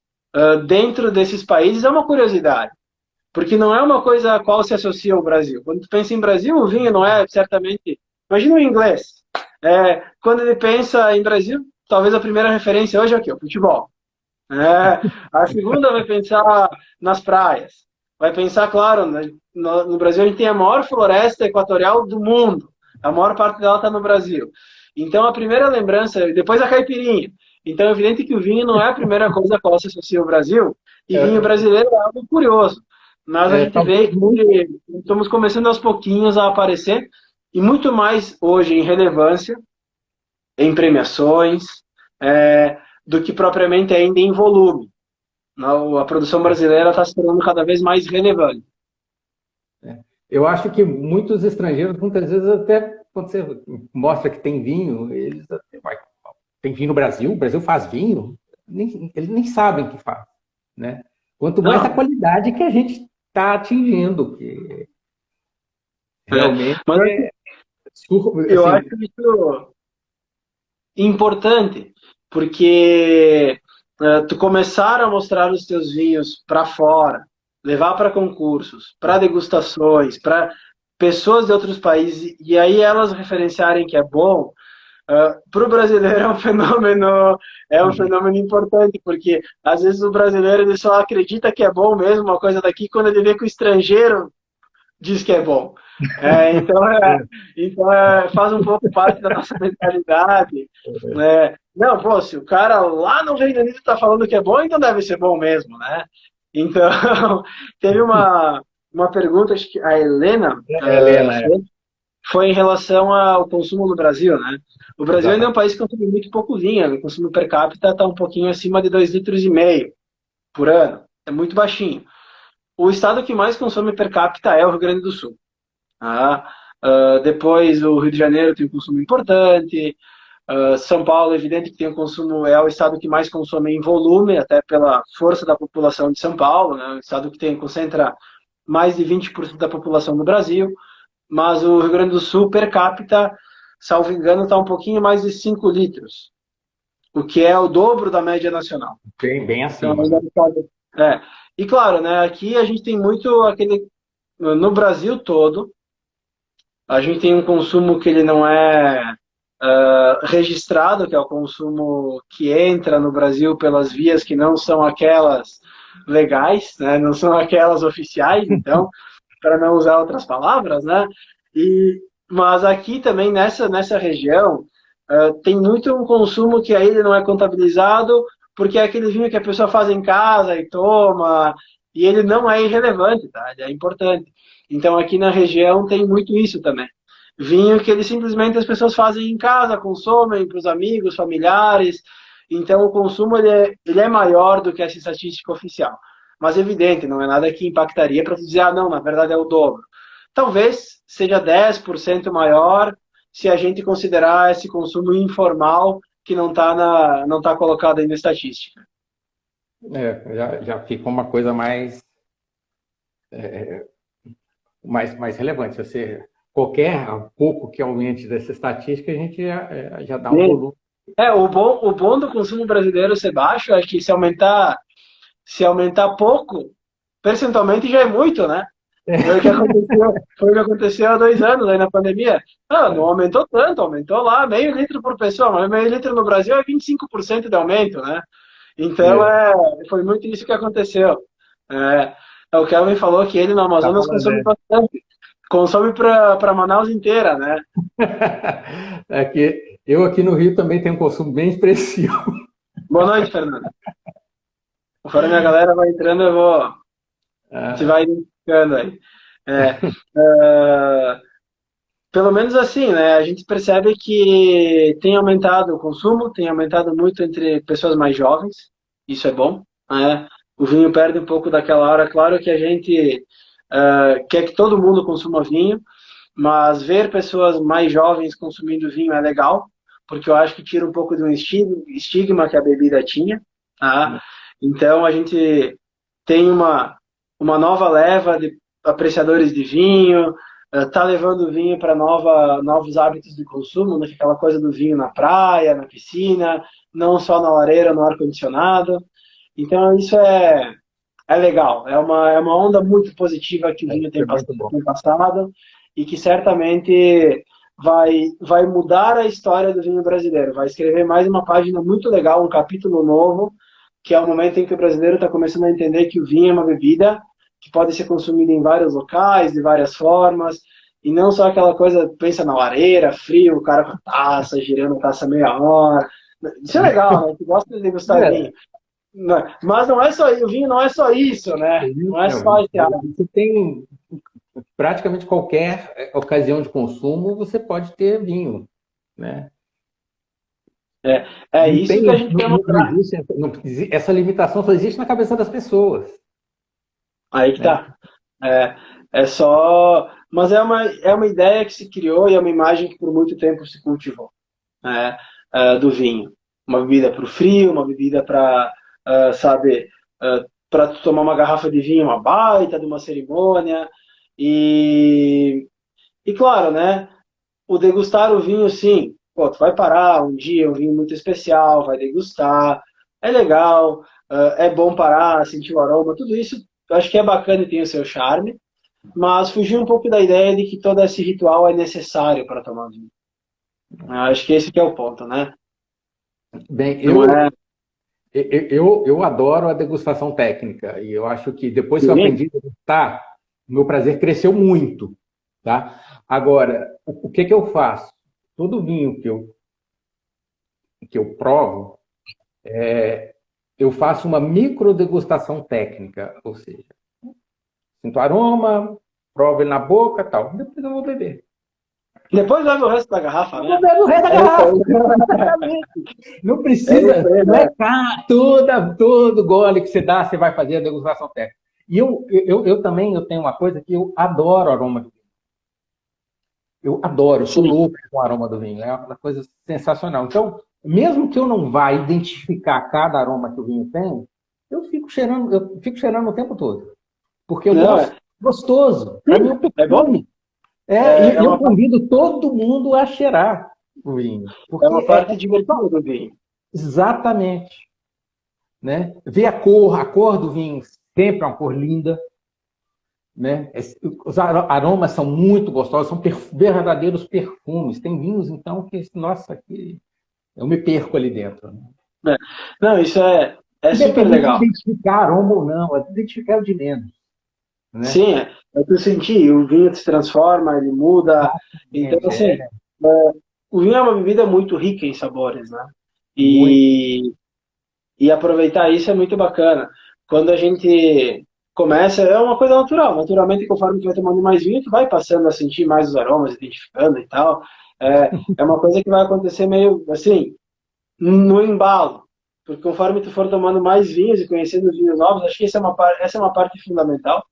dentro desses países, é uma curiosidade, porque não é uma coisa a qual se associa ao Brasil. Quando tu pensa em Brasil, o vinho não é certamente... Imagina o inglês. Quando ele pensa em Brasil, talvez a primeira referência hoje é o quê? O futebol. A segunda vai pensar nas praias. Vai pensar, claro, no Brasil a gente tem a maior floresta equatorial do mundo. A maior parte dela está no Brasil. Então, a primeira lembrança, depois a caipirinha. Então, é evidente que o vinho não é a primeira coisa a qual se associa ao Brasil. E vinho brasileiro é algo curioso. Mas a gente vê que estamos começando aos pouquinhos a aparecer. E muito mais hoje em relevância, em premiações, do que propriamente ainda em volume. A produção brasileira está se tornando cada vez mais relevante. Eu acho que muitos estrangeiros, muitas vezes, até quando você mostra que tem vinho, eles tem vinho no Brasil, o Brasil faz vinho, eles nem sabem que faz, né? Quanto mais a Não, qualidade que a gente está atingindo, que realmente mas eu assim, acho isso importante, porque tu começar a mostrar os teus vinhos para fora, levar para concursos, para degustações, para pessoas de outros países, e aí elas referenciarem que é bom, para o brasileiro é um fenômeno importante, porque às vezes o brasileiro ele só acredita que é bom mesmo uma coisa daqui quando ele vê que o estrangeiro diz que é bom. É, então, faz um pouco parte da nossa mentalidade. Né? Não, pô, se o cara lá no Reino Unido está falando que é bom, então deve ser bom mesmo, né? Então, teve uma pergunta, acho que a Helena Helena, foi em relação ao consumo no Brasil, né? O Brasil ainda é um exatamente. país que consome muito pouco vinho, o consumo per capita está um pouquinho acima de 2,5 litros por ano, é muito baixinho. O estado que mais consome per capita é o Rio Grande do Sul. Tá? Depois o Rio de Janeiro tem um consumo importante. São Paulo, é evidente que tem um consumo, é o estado que mais consome em volume, até pela força da população de São Paulo, né? O estado que concentra mais de 20% da população do Brasil. Mas o Rio Grande do Sul, per capita, salvo engano, está um pouquinho mais de 5 litros, o que é o dobro da média nacional. Bem Então, acima, né? E claro, né, aqui a gente tem muito aquele. No Brasil todo, a gente tem um consumo que ele não é registrado, que é o consumo que entra no Brasil pelas vias que não são aquelas legais, né, não são aquelas oficiais, então, para não usar outras palavras, né? Mas aqui também, nessa região, tem muito um consumo que aí ele não é contabilizado, porque é aquele vinho que a pessoa faz em casa e toma, e ele não é irrelevante, tá? Ele é importante. Então, aqui na região tem muito isso também. Vinho que ele simplesmente as pessoas fazem em casa, consomem para os amigos, familiares. Então, o consumo ele é maior do que essa estatística oficial. Mas, evidente, não é nada que impactaria para dizer, ah, não, na verdade é o dobro. Talvez seja 10% maior se a gente considerar esse consumo informal que não tá colocado aí na estatística. Já fica uma coisa mais relevante. Qualquer pouco que aumente dessa estatística, a gente já dá um volume. O bom do consumo brasileiro ser baixo é que se aumentar pouco, percentualmente já é muito, né? Foi o que aconteceu há 2 anos aí na pandemia. Não aumentou tanto, aumentou lá meio litro por pessoa, mas meio litro no Brasil é 25% de aumento, né? Então foi muito isso que aconteceu. O Kelvin falou que ele no Tá Amazonas falando, consome bastante. Consome para Manaus inteira, né? Eu aqui no Rio também tenho um consumo bem expressivo. Boa noite, Fernando. Conforme a minha galera vai entrando, a gente vai identificando aí. Pelo menos assim, né? A gente percebe que tem aumentado o consumo, tem aumentado muito entre pessoas mais jovens, isso é bom, né? O vinho perde um pouco daquela hora. Claro que a gente quer que todo mundo consuma vinho, mas ver pessoas mais jovens consumindo vinho é legal, porque eu acho que tira um pouco de um estigma que a bebida tinha, tá? Então a gente tem uma nova leva de apreciadores de vinho, tá levando o vinho para novos hábitos de consumo, né? Aquela coisa do vinho na praia, na piscina, não só na lareira, no ar-condicionado. Então isso é legal, é uma onda muito positiva que o vinho É muito bom. tem passado e que certamente vai mudar a história do vinho brasileiro, vai escrever mais uma página muito legal, um capítulo novo, que é o momento em que o brasileiro está começando a entender que o vinho é uma bebida que pode ser consumida em vários locais, de várias formas, e não só aquela coisa, pensa na lareira, frio, o cara com a taça, girando a taça meia hora. Isso é legal, né? Tu gosta de degustar vinho. Mas não é só o vinho, não é só isso, né? Não é só esse hábito. Você tem praticamente qualquer ocasião de consumo, você pode ter vinho, né? Isso que a gente quer mostrar. Essa limitação só existe na cabeça das pessoas. Aí que tá. É só mas é uma ideia que se criou e é uma imagem que por muito tempo se cultivou, né, do vinho. Uma bebida para o frio, uma bebida para, sabe, para tomar uma garrafa de vinho, uma baita de uma cerimônia. E claro, né, o degustar o vinho, sim. Pô, tu vai parar um dia, um vinho muito especial, vai degustar, é legal, é bom parar, sentir o aroma, tudo isso eu acho que é bacana e tem o seu charme, mas fugir um pouco da ideia de que todo esse ritual é necessário para tomar vinho. Eu acho que esse que é o ponto, né? Bem, Não é eu adoro a degustação técnica e eu acho que depois que eu sim, aprendi a degustar, o meu prazer cresceu muito, tá? Agora, o que que eu faço? Todo vinho que eu provo, eu faço uma micro degustação técnica, ou seja, sinto aroma, provo ele na boca, tal. Depois eu vou beber. depois vai o resto da garrafa, Eu vou né? beber o resto da É isso garrafa. aí. Exatamente. Não É isso precisa, aí, não né? é cá, todo gole que você dá, você vai fazer a degustação técnica. E eu também eu tenho uma coisa que eu adoro aroma do vinho. Eu adoro, eu sou Sim. louco com o aroma do vinho. É uma coisa sensacional. Então, mesmo que eu não vá identificar cada aroma que o vinho tem, eu fico cheirando o tempo todo. Porque eu Não, gosto, gostoso. Para mim é um é bom. perfume. É, E eu convido todo mundo a cheirar o vinho. é Porque uma parte divertida do vinho. exatamente, né? Ver a cor do vinho sempre é uma cor linda, né? Os aromas são muito gostosos, são verdadeiros perfumes. Tem vinhos, então, que, nossa, que eu me perco ali dentro. Né? É. Não, isso é super Independente de legal. identificar aroma ou não, identificar é o de menos, né? Sim, é tu sentir, o vinho se transforma, ele muda. Então, Exatamente, assim, o vinho é uma bebida muito rica em sabores, né? muito. E aproveitar isso é muito bacana. Quando a gente começa, é uma coisa natural. Naturalmente, conforme tu vai tomando mais vinho, tu vai passando a sentir mais os aromas, identificando e tal. É uma coisa que vai acontecer meio assim, no embalo. Porque conforme tu for tomando mais vinhos e conhecendo vinhos novos, acho que essa é uma parte fundamental.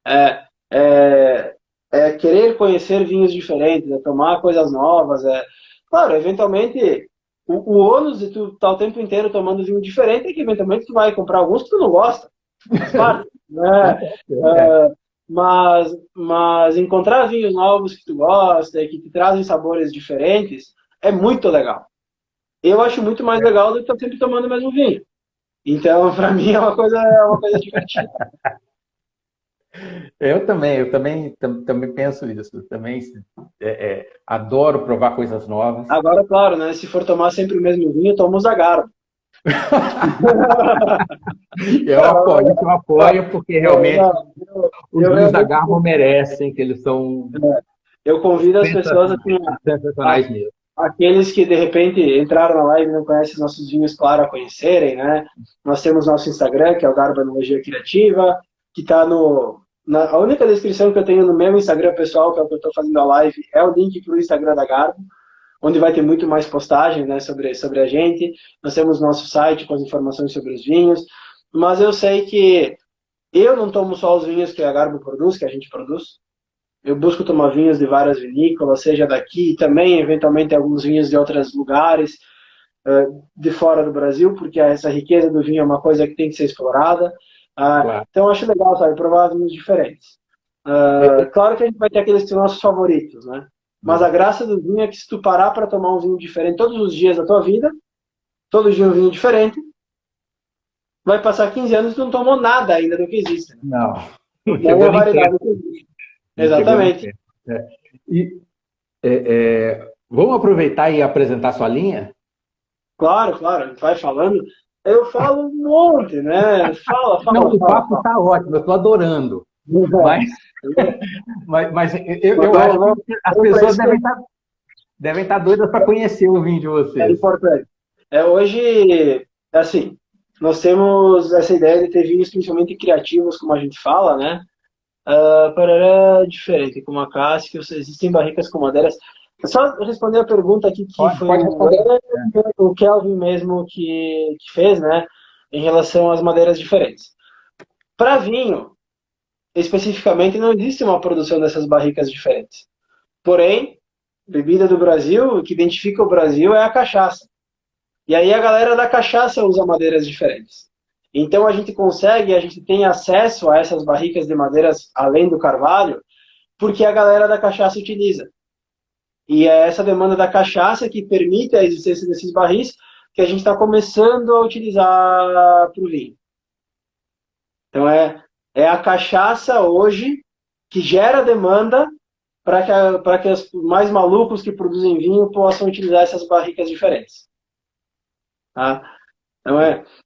É, é, é querer conhecer vinhos diferentes, é tomar coisas novas. Claro, eventualmente, o ônus de tu estar o tempo inteiro tomando vinho diferente é que eventualmente tu vai comprar alguns que tu não gosta. Faz parte, né? É. Mas encontrar vinhos novos que tu gosta e que te trazem sabores diferentes é muito legal. Eu acho muito mais legal do que estar sempre tomando o mesmo vinho. Então, para mim, é uma coisa divertida. Também penso isso. Eu também adoro provar coisas novas. Agora, claro, né? Se for tomar sempre o mesmo vinho, toma o Zagarbo. Isso eu apoio porque realmente Não, os eu vinhos da realmente Garbo merecem, que eles são eu convido as pessoas assim, a- sensacionais mesmo. aqueles que de repente entraram na live e não conhecem os nossos vinhos, claro, a conhecerem, né? Nós temos nosso Instagram, que é o Garbo Enologia Criativa, que está a única descrição que eu tenho no meu Instagram pessoal, que é o que eu estou fazendo a live, é o link para o Instagram da Garbo, onde vai ter muito mais postagem, né, sobre a gente. Nós temos nosso site com as informações sobre os vinhos, mas eu sei que eu não tomo só os vinhos que a Garbo produz, que a gente produz. Eu busco tomar vinhos de várias vinícolas, seja daqui, e também, eventualmente, alguns vinhos de outros lugares, de fora do Brasil, porque essa riqueza do vinho é uma coisa que tem que ser explorada. Claro. Então, eu acho legal, sabe, provar vinhos diferentes. Claro que a gente vai ter aqueles que são nossos favoritos, né? Mas a graça do vinho é que se tu parar para tomar um vinho diferente todos os dias da tua vida, todo dia um vinho diferente, vai passar 15 anos e tu não tomou nada ainda do que existe. Né? Não, não Não é chegou a nem variedade perto. que existe. Não chegou nem Exatamente. perto. É. E vamos aproveitar e apresentar sua linha? Claro, claro, a gente vai falando. Eu falo um monte, né? Fala, Não, fala, o fala, papo fala. está ótimo, eu estou adorando. Mas, mas eu acho Vamos, que as vamos para pessoas isso que devem estar doidas para conhecer o vinho de é vocês. importante. Hoje, assim, nós temos essa ideia de ter vinhos principalmente criativos, como a gente fala, né? Parará diferente, com uma casca, existem barricas com madeiras. É só responder a pergunta aqui que foi Pode responder. o Kelvin mesmo que fez, né? Em relação às madeiras diferentes. Para vinho, especificamente não existe uma produção dessas barricas diferentes. Porém, bebida do Brasil, o que identifica o Brasil é a cachaça. E aí a galera da cachaça usa madeiras diferentes. Então a gente tem acesso a essas barricas de madeiras além do carvalho, porque a galera da cachaça utiliza. E é essa demanda da cachaça que permite a existência desses barris que a gente está começando a utilizar para o vinho. Então é a cachaça hoje que gera demanda para que os mais malucos que produzem vinho possam utilizar essas barricas diferentes. Tá? Então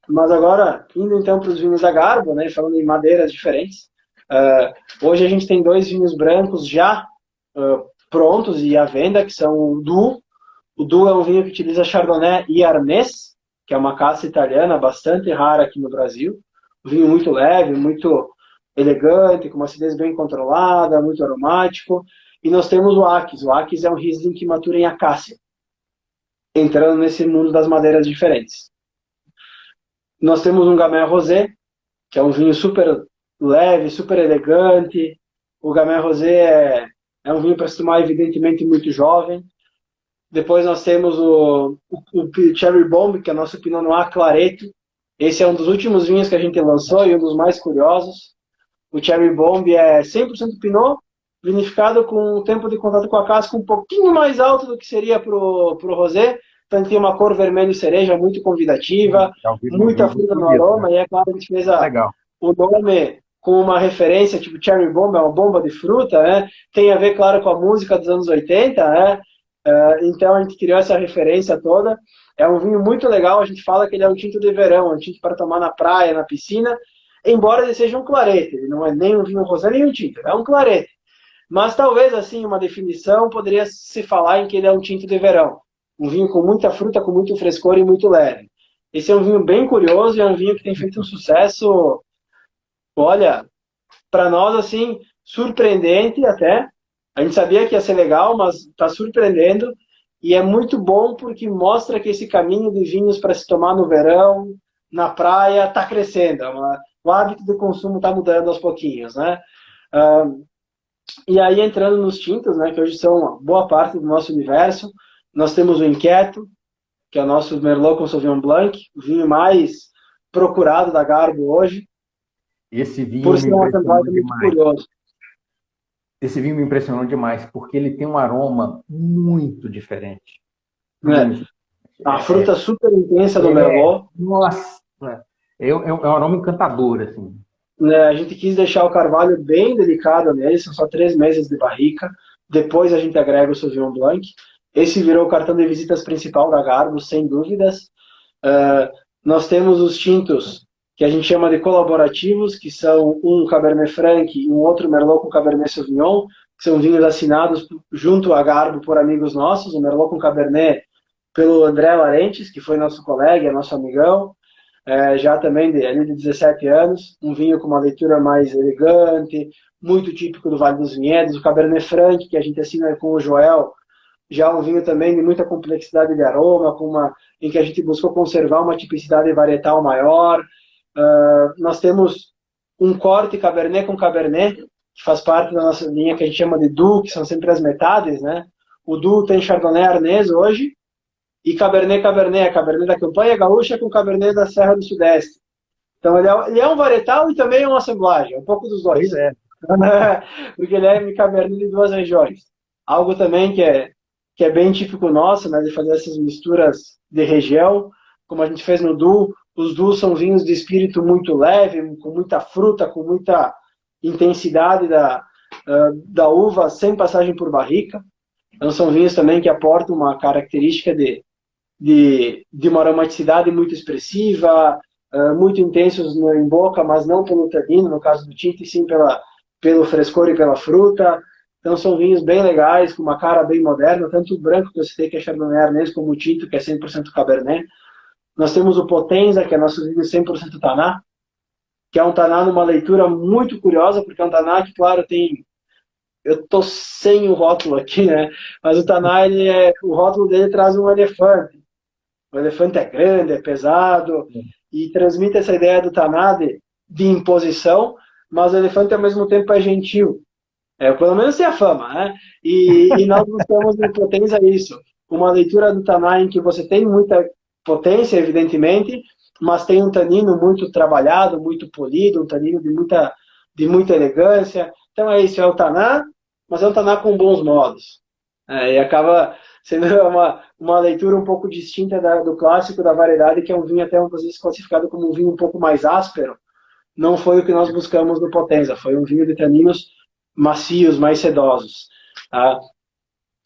mas agora, indo então para os vinhos da Garbo, né, falando em madeiras diferentes, hoje a gente tem 2 vinhos brancos já prontos e à venda, que são o Du. O Du é um vinho que utiliza Chardonnay e Arnês, que é uma caça italiana bastante rara aqui no Brasil. Um vinho muito leve, muito elegante, com uma acidez bem controlada, muito aromático. E nós temos o Aquis. O Aquis é um Riesling que matura em acácia, entrando nesse mundo das madeiras diferentes. Nós temos um Gamay Rosé, que é um vinho super leve, super elegante. O Gamay Rosé é um vinho para se tomar, evidentemente, muito jovem. Depois nós temos o Cherry Bomb, que é o nosso Pinot Noir Clareto. Esse é um dos últimos vinhos que a gente lançou e um dos mais curiosos. O Cherry Bomb é 100% Pinot, vinificado com um tempo de contato com a casca um pouquinho mais alto do que seria para o Rosé. Então tem uma cor vermelho cereja muito convidativa, muita fruta no aroma, e é claro, a gente fez o nome com uma referência, tipo Cherry Bomb, é uma bomba de fruta, né? Tem a ver, claro, com a música dos anos 80, né? Então a gente criou essa referência toda. É um vinho muito legal, a gente fala que ele é um tinto de verão, um tinto para tomar na praia, na piscina, embora ele seja um clarete, ele não é nem um vinho rosé, nem um tinto, é um clarete. Mas talvez, assim, uma definição poderia se falar em que ele é um tinto de verão. Um vinho com muita fruta, com muito frescor e muito leve. Esse é um vinho bem curioso e é um vinho que tem feito um sucesso, olha, para nós, assim, surpreendente até. A gente sabia que ia ser legal, mas está surpreendendo. E é muito bom porque mostra que esse caminho de vinhos para se tomar no verão, na praia, está crescendo. O hábito de consumo está mudando aos pouquinhos, né? E aí, entrando nos tintos, né, que hoje são uma boa parte do nosso universo, nós temos o Inquieto, que é o nosso Merlot com Sauvignon Blanc, o vinho mais procurado da Garbo hoje. Esse vinho por ser um muito curioso. Esse vinho me impressionou demais, porque ele tem um aroma muito diferente. A fruta super intensa do Merlot. Nossa! É um aroma encantador, assim. A gente quis deixar o carvalho bem delicado nele, são só 3 meses de barrica. Depois a gente agrega o Sauvignon Blanc. Esse virou o cartão de visitas principal da Garbo, sem dúvidas. Nós temos os tintos que a gente chama de colaborativos, que são um Cabernet Franc e um outro Merlot com Cabernet Sauvignon, que são vinhos assinados junto à Garbo por amigos nossos, o Merlot com Cabernet pelo André Larentes, que foi nosso colega, nosso amigão, já também de 17 anos, um vinho com uma leitura mais elegante, muito típico do Vale dos Vinhedos, o Cabernet Franc, que a gente assina com o Joel, já um vinho também de muita complexidade de aroma, em que a gente buscou conservar uma tipicidade varietal maior. Nós temos um corte Cabernet com Cabernet, que faz parte da nossa linha que a gente chama de Du, que são sempre as metades, né? O Du tem Chardonnay Arnês hoje, e Cabernet é Cabernet da Campanha Gaúcha com Cabernet da Serra do Sudeste. Então ele é um varietal e também é uma assemblagem, um pouco dos dois. Porque ele é Cabernet de 2 regiões. Algo também que é bem típico nosso, né, de fazer essas misturas de região, como a gente fez no Du. Os Dus são vinhos de espírito muito leve, com muita fruta, com muita intensidade da uva, sem passagem por barrica. Então são vinhos também que aportam uma característica de uma aromaticidade muito expressiva, muito intensos em boca, mas não pelo tanino, no caso do tinto, e sim pelo frescor e pela fruta. Então são vinhos bem legais, com uma cara bem moderna, tanto o branco que eu citei, que é Chardonnay Arnês, como o tinto, que é 100% Cabernet. Nós temos o Potenza, que é nosso vinho 100% Taná, que é um Taná numa leitura muito curiosa, porque é um Taná que, claro, tem... Eu estou sem o rótulo aqui, né? Mas o Taná, o rótulo dele traz um elefante. O elefante é grande, é pesado, e transmite essa ideia do Taná de imposição, mas o elefante ao mesmo tempo é gentil. Pelo menos tem a fama, né? E nós buscamos no Potenza isso. Uma leitura do Taná em que você tem muita potência, evidentemente, mas tem um tanino muito trabalhado, muito polido, um tanino de muita elegância. Então é isso, é o Taná, mas é um Taná com bons modos. E acaba sendo uma leitura um pouco distinta do clássico, da variedade, que é um vinho até às vezes classificado como um vinho um pouco mais áspero. Não foi o que nós buscamos no Potenza, foi um vinho de taninos macios, mais sedosos. Tá?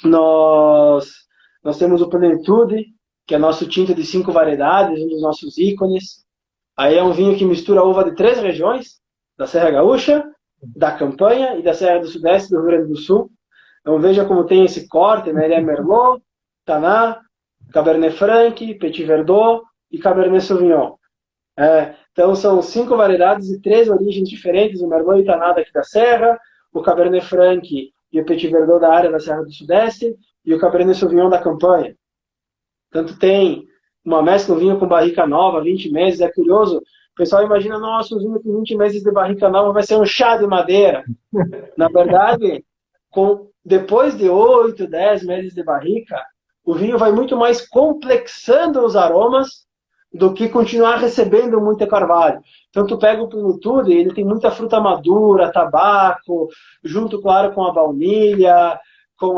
Nós temos o Plenitude, que é nosso tinto de 5 variedades, um dos nossos ícones. Aí é um vinho que mistura uva de 3 regiões, da Serra Gaúcha, da Campanha e da Serra do Sudeste do Rio Grande do Sul. Então veja como tem esse corte, né? Ele é Merlot, Taná, Cabernet Franc, Petit Verdot e Cabernet Sauvignon. Então são 5 variedades de 3 origens diferentes, o Merlot e o Taná daqui da Serra, o Cabernet Franc e o Petit Verdot da área da Serra do Sudeste e o Cabernet Sauvignon da Campanha. Tanto tem uma mescla, um vinho com barrica nova, 20 meses, é curioso. O pessoal imagina, nossa, um vinho com 20 meses de barrica nova vai ser um chá de madeira. Na verdade, depois de 8, 10 meses de barrica, o vinho vai muito mais complexando os aromas do que continuar recebendo muito carvalho. Então, tu pega o Plenitude, ele tem muita fruta madura, tabaco, junto, claro, com a baunilha, com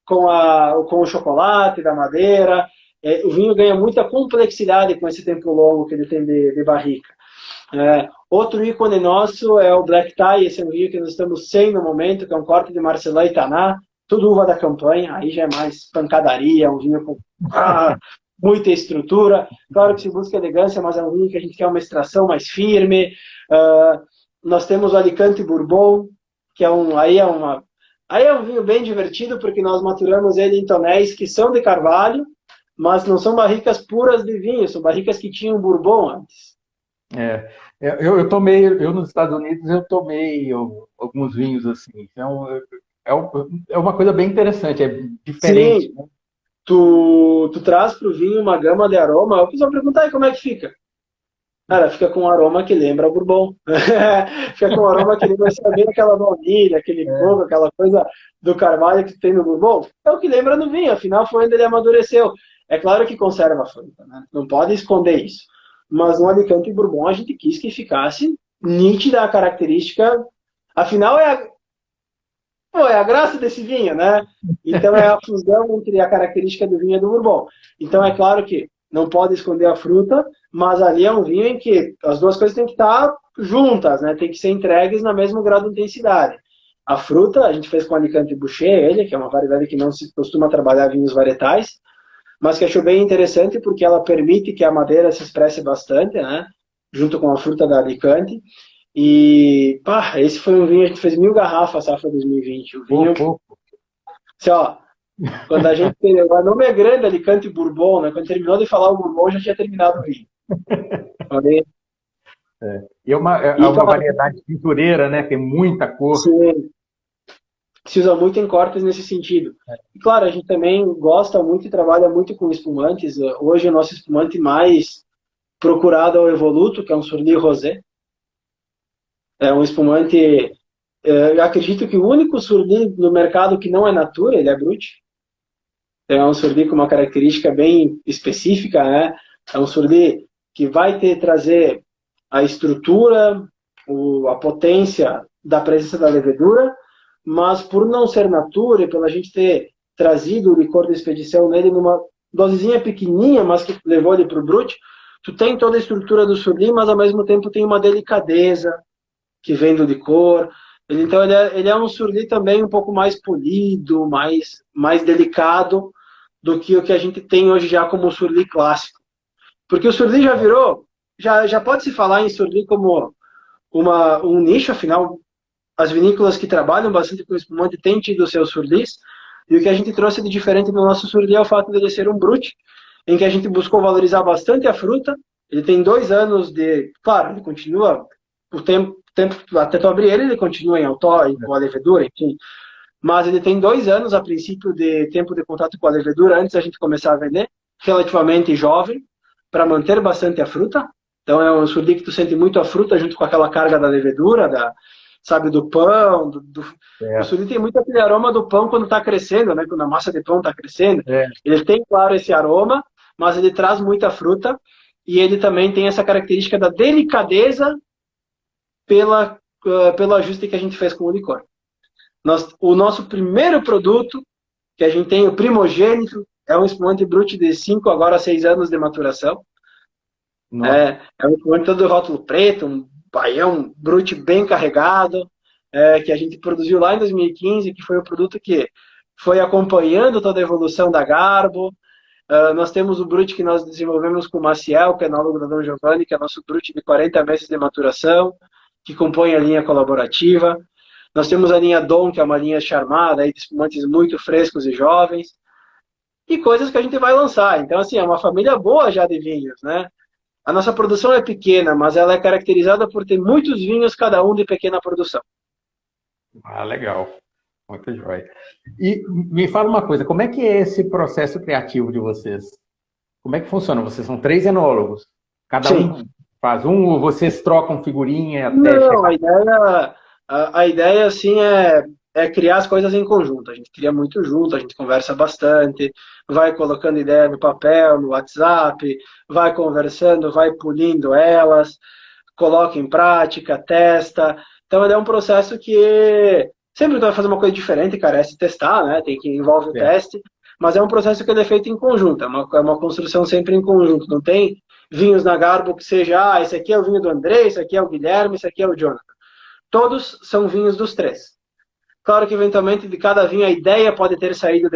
o chocolate da madeira. O vinho ganha muita complexidade com esse tempo longo que ele tem de barrica. Outro ícone nosso é o Black Tie, esse é um vinho que nós estamos sem no momento, que é um corte de Marcelin e Taná, tudo uva da Campanha, aí já é mais pancadaria, um vinho com muita estrutura. Claro que se busca elegância, mas é um vinho que a gente quer uma extração mais firme. Nós temos o Alicante Bourbon, que aí é um vinho bem divertido, porque nós maturamos ele em tonéis que são de carvalho, mas não são barricas puras de vinho, são barricas que tinham Bourbon antes. Eu nos Estados Unidos eu tomei alguns vinhos assim. Então, é uma coisa bem interessante, é diferente. Sim. Né? Tu traz para o vinho uma gama de aroma, eu preciso perguntar aí como é que fica. Cara, fica com um aroma que lembra Bourbon. Fica com um aroma que lembra, saber aquela baunilha, aquele fogo, aquela coisa do carvalho que tem no Bourbon. É o que lembra no vinho, afinal foi onde ele amadureceu. É claro que conserva a fruta, né? Não pode esconder isso. Mas no Alicante Bourbon a gente quis que ficasse nítida a característica. Afinal, é a graça desse vinho, né? Então é a fusão entre a característica do vinho e do Bourbon. Então é claro que não pode esconder a fruta, mas ali é um vinho em que as duas coisas têm que estar juntas, né? Tem que ser entregues no mesmo grau de intensidade. A fruta, a gente fez com Alicante Bouschet, que é uma variedade que não se costuma trabalhar vinhos varietais, mas que achou bem interessante porque ela permite que a madeira se expresse bastante, né? Junto com a fruta da Alicante. E, esse foi um vinho, a gente fez 1000 garrafas, safra 2020. O vinho, assim, quando a gente, o nome é grande, Alicante Bourbon, né? Quando terminou de falar o Bourbon, já tinha terminado o vinho. E é uma variedade pintureira, né? Tem muita cor. Sim. Se usa muito em cortes nesse sentido. E, claro, a gente também gosta muito e trabalha muito com espumantes. Hoje o nosso espumante mais procurado é o Evoluto, que é um Surly Rosé. É um espumante... eu acredito que o único Surly no mercado que não é Natura, ele é Brut. É um Surly com uma característica bem específica, né? É um Surly que vai trazer a estrutura, a potência da presença da levedura, mas por não ser Natura e pela gente ter trazido o licor de expedição nele numa dosezinha pequenininha, mas que levou ele para o Brut, tu tem toda a estrutura do Surly, mas ao mesmo tempo tem uma delicadeza que vem do licor. Então ele é um Surly também um pouco mais polido, mais delicado do que o que a gente tem hoje já como o Surly clássico. Porque o Surly já virou, já pode se falar em Surly como um nicho, afinal, as vinícolas que trabalham bastante com espumante têm tido os seus Surlys, e o que a gente trouxe de diferente no nosso Surly é o fato de ele ser um Brut, em que a gente buscou valorizar bastante a fruta. Ele tem 2 anos de... Claro, ele continua o tempo até tu abrir ele continua em autó, com a levedura, enfim. Mas ele tem 2 anos, a princípio, de tempo de contato com a levedura, antes da gente começar a vender, relativamente jovem, para manter bastante a fruta. Então é um surdi que tu sente muito a fruta junto com aquela carga da levedura, sabe, do pão. O surdi tem muito aquele aroma do pão quando está crescendo, né? Quando a massa de pão está crescendo. É. Ele tem, claro, esse aroma, mas ele traz muita fruta e ele também tem essa característica da delicadeza pelo ajuste que a gente fez com o licor. O nosso primeiro produto, que a gente tem, o primogênito, é um espumante brut de 5, agora 6 anos de maturação. É um espumante todo rótulo preto, um baião brut bem carregado, que a gente produziu lá em 2015, que foi o produto que foi acompanhando toda a evolução da Garbo. Nós temos o brut que nós desenvolvemos com o Maciel, que é enólogo da Dom Giovanni, que é nosso brut de 40 meses de maturação, que compõe a linha colaborativa. Nós temos a linha Dom, que é uma linha charmada, aí, de espumantes muito frescos e jovens, e coisas que a gente vai lançar. Então, assim, é uma família boa já de vinhos, né? A nossa produção é pequena, mas ela é caracterizada por ter muitos vinhos, cada um de pequena produção. Ah, legal. Muito jóia. E me fala uma coisa, como é que é esse processo criativo de vocês? Como é que funciona? Vocês são 3 enólogos. Cada Sim. um faz um ou vocês trocam figurinha até Não, chegar? a ideia assim, é criar as coisas em conjunto. A gente cria muito junto, a gente conversa bastante, vai colocando ideia no papel, no WhatsApp, vai conversando, vai polindo elas, coloca em prática, testa. Então, é um processo que sempre tu vai fazer uma coisa diferente, carece testar, né? Tem que envolve o teste, mas é um processo que ele é feito em conjunto, é uma construção sempre em conjunto. Não tem vinhos na Garbo que seja, esse aqui é o vinho do André, esse aqui é o Guilherme, esse aqui é o Jonathan. Todos são vinhos dos 3. Claro que, eventualmente, de cada vinho, a ideia pode ter saído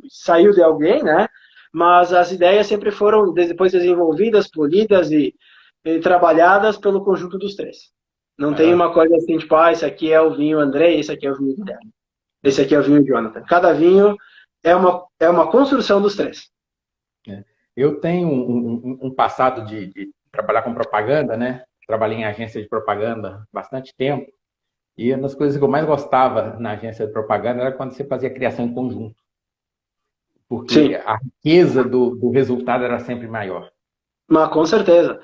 saiu de alguém, né? Mas as ideias sempre foram depois desenvolvidas, polidas e trabalhadas pelo conjunto dos 3. Não tem uma coisa assim, tipo, esse aqui é o vinho André, esse aqui é o vinho Guilherme, esse aqui é o vinho Jonathan. Cada vinho é uma construção dos 3. Eu tenho um passado de trabalhar com propaganda, né? Trabalhei em agência de propaganda bastante tempo. E uma das coisas que eu mais gostava na agência de propaganda era quando você fazia criação em conjunto. Porque sim, a riqueza do resultado era sempre maior. Mas com certeza.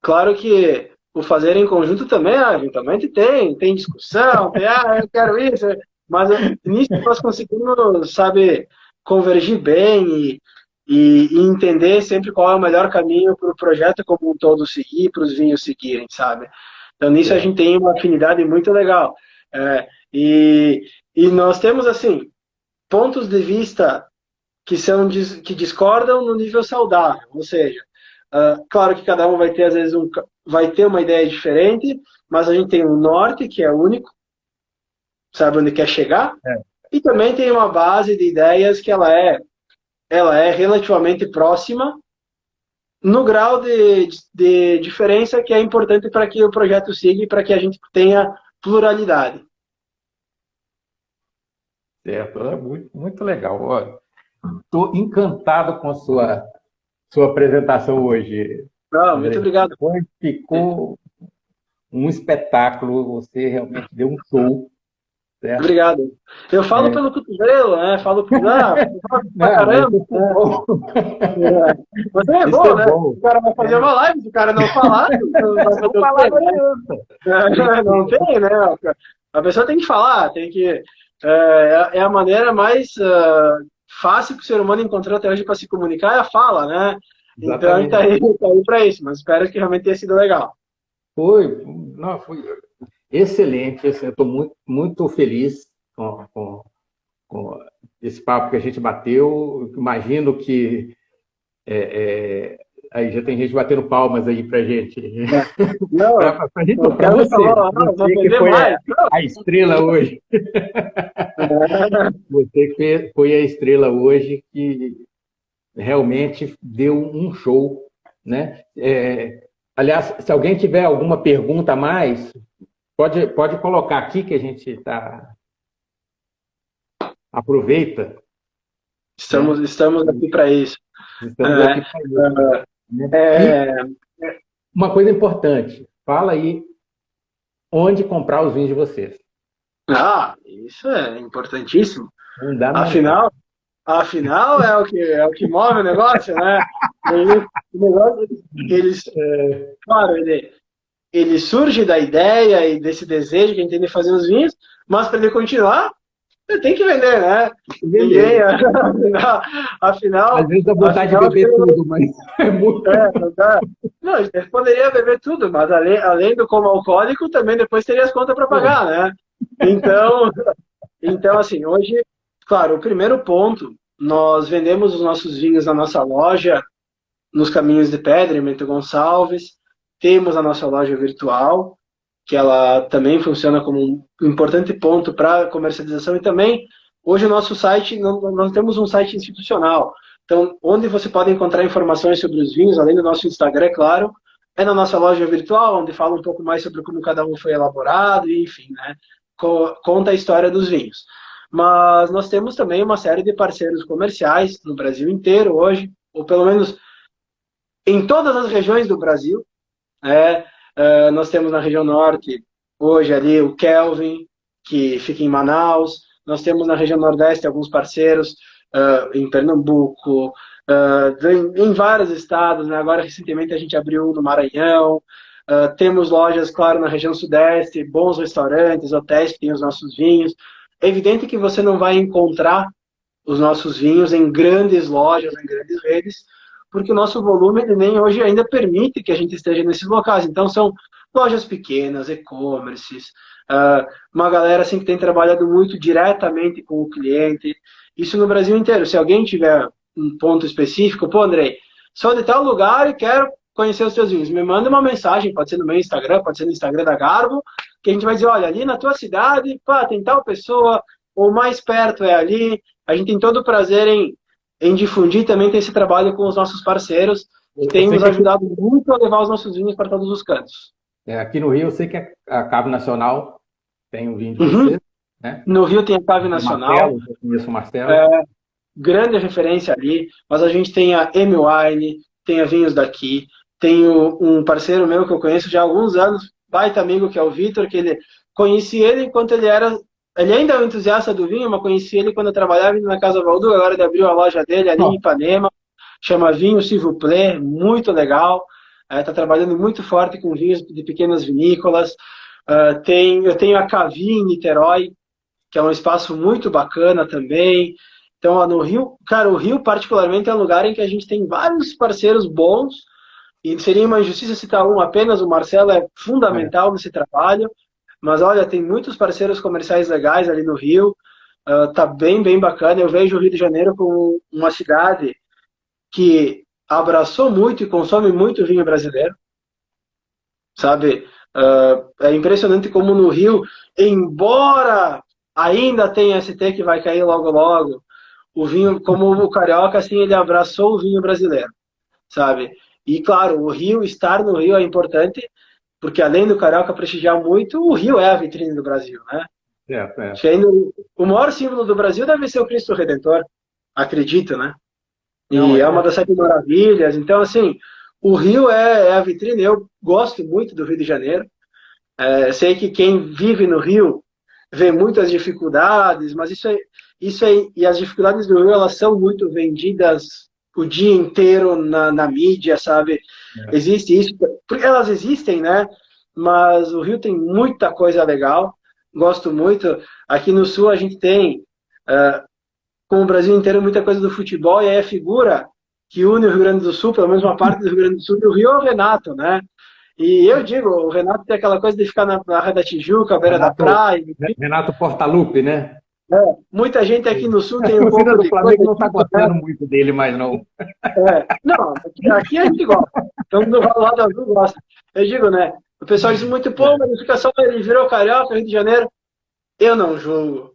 Claro que o fazer em conjunto também, eventualmente tem discussão, eu quero isso, mas nisso nós conseguimos, sabe, convergir bem e entender sempre qual é o melhor caminho para o projeto como um todo seguir, para os vinhos seguirem, sabe? Então, nisso a gente tem uma afinidade muito legal. E nós temos, assim, pontos de vista que discordam no nível saudável, ou seja, claro que cada um vai ter, às vezes, vai ter uma ideia diferente, mas a gente tem um norte, que é único, sabe onde quer chegar, e também tem uma base de ideias que ela é relativamente próxima, no grau de diferença que é importante para que o projeto siga e para que a gente tenha pluralidade. Certo, é muito legal. Estou encantado com a sua apresentação hoje. Muito obrigado. Ficou um espetáculo, você realmente deu um show. Certo? Obrigado. Eu falo pelo cotovelo, né? Falo pra caramba. Mas é bom, né? O cara vai fazer uma live, se o cara não falar, não vai fazer não tem, né? A pessoa tem que falar, tem que... É a maneira mais fácil que o ser humano encontrou até hoje para se comunicar, é a fala, né? Exatamente. Então, tá aí para isso, mas espero que realmente tenha sido legal. Foi excelente. Eu estou muito, muito feliz com esse papo que a gente bateu. Imagino que aí já tem gente batendo palmas aí pra gente. Não, pra você. Você que foi a estrela hoje. Você que foi a estrela hoje que realmente deu um show, né? Aliás, se alguém tiver alguma pergunta a mais, pode colocar aqui que a gente está... Aproveita. Estamos aqui para isso. Estamos aqui para isso. Uma coisa importante, fala aí onde comprar os vinhos de vocês. Isso é importantíssimo. Afinal, Afinal, é o que move o negócio, né? O negócio, eles, claro, ele surge da ideia e desse desejo que a gente tem de fazer os vinhos, mas para ele continuar, você tem que vender, né? Ninguém, Beleza. Às afinal, vezes dá vontade de afinal, beber tudo, mas é muito. não dá. Não, a gente poderia beber tudo, mas além do como alcoólico, também depois teria as contas para pagar, né? Então, assim, hoje, claro, o primeiro ponto, nós vendemos os nossos vinhos na nossa loja, nos Caminhos de Pedra, em Bento Gonçalves. Temos a nossa loja virtual, que ela também funciona como um importante ponto para comercialização. E também, hoje, o nosso site, nós temos um site institucional. Então, onde você pode encontrar informações sobre os vinhos, além do nosso Instagram, é claro, é na nossa loja virtual, onde fala um pouco mais sobre como cada um foi elaborado, e, enfim, né? Conta a história dos vinhos. Mas nós temos também uma série de parceiros comerciais no Brasil inteiro hoje, ou pelo menos em todas as regiões do Brasil. Né? Nós temos na região norte, hoje ali, o Kelvin, que fica em Manaus. Nós temos na região nordeste alguns parceiros, em Pernambuco, em vários estados. Né? Agora, recentemente, a gente abriu um no Maranhão. Temos lojas, claro, na região sudeste, bons restaurantes, hotéis que têm os nossos vinhos. É evidente que você não vai encontrar os nossos vinhos em grandes lojas, em grandes redes, porque o nosso volume ele nem hoje ainda permite que a gente esteja nesses locais. Então, são lojas pequenas, e-commerces, uma galera assim, que tem trabalhado muito diretamente com o cliente. Isso no Brasil inteiro. Se alguém tiver um ponto específico, pô, Andrei, sou de tal lugar e quero conhecer os teus vinhos. Me manda uma mensagem, pode ser no meu Instagram, pode ser no Instagram da Garbo, que a gente vai dizer, olha, ali na tua cidade, pá, tem tal pessoa, ou mais perto é ali. A gente tem todo o prazer em difundir também tem esse trabalho com os nossos parceiros, que Eu têm sei nos que aqui, ajudado muito a levar os nossos vinhos para todos os cantos. aqui no Rio, eu sei que a Cabo Nacional tem o vinho de Uhum. vocês, né? No Rio tem a Cave O Nacional, Marcelo, eu conheço o Marcelo. grande referência ali, mas a gente tem a M-Wine, tem a Vinhos Daqui, tem um parceiro meu que eu conheço já há alguns anos, baita amigo, que é o Vitor, que conheci ele enquanto ele ainda é um entusiasta do vinho, mas conheci ele quando eu trabalhava na Casa Valdu, agora ele abriu a loja dele ali em Ó, Ipanema, chama Vinho S'il vous plaît, muito legal, está trabalhando muito forte com vinhos de pequenas vinícolas. Eu tenho a Cavi em Niterói, que é um espaço muito bacana também. Então, no Rio, cara, o Rio particularmente é um lugar em que a gente tem vários parceiros bons, e seria uma injustiça citar um apenas. O Marcelo é é, fundamental nesse trabalho, mas olha, tem muitos parceiros comerciais legais ali no Rio, tá bem, bem bacana. Eu vejo o Rio de Janeiro como uma cidade que abraçou muito e consome muito vinho brasileiro, sabe? É impressionante como no Rio, embora ainda tenha ST que vai cair logo logo, o vinho, como o carioca, assim, ele abraçou o vinho brasileiro, sabe? E claro, estar no Rio é importante, porque além do carioca prestigiar muito, o Rio é a vitrine do Brasil, né? certo, é. Acho que o maior símbolo do Brasil deve ser o Cristo Redentor, acredito, né? Não, E é uma das sete maravilhas. Então, assim, o Rio é a vitrine. Eu gosto muito do Rio de Janeiro. Sei que quem vive no Rio vê muitas dificuldades, mas e as dificuldades do Rio, elas são muito vendidas o dia inteiro na mídia, sabe? é. Existe isso, porque elas existem, né? Mas o Rio tem muita coisa legal. Gosto muito. Aqui no Sul a gente tem, como o Brasil inteiro, muita coisa do futebol, e aí a figura que une o Rio Grande do Sul, pelo menos uma parte do Rio Grande do Sul, e o Rio é o Renato, né? E eu digo, o Renato tem aquela coisa de ficar na Barra da Tijuca, à beira da Renato, praia. Renato Portaluppi, né? Muita gente aqui no Sul A tem um torcida pouco do de coisa Flamengo não está tipo, né? gostando muito dele mais, não. Não, aqui a gente gosta. Então, do lado azul gosta. Eu digo, né? O pessoal diz muito, pô, mas ele fica só, ele virou carioca, Rio de Janeiro. Eu não julgo.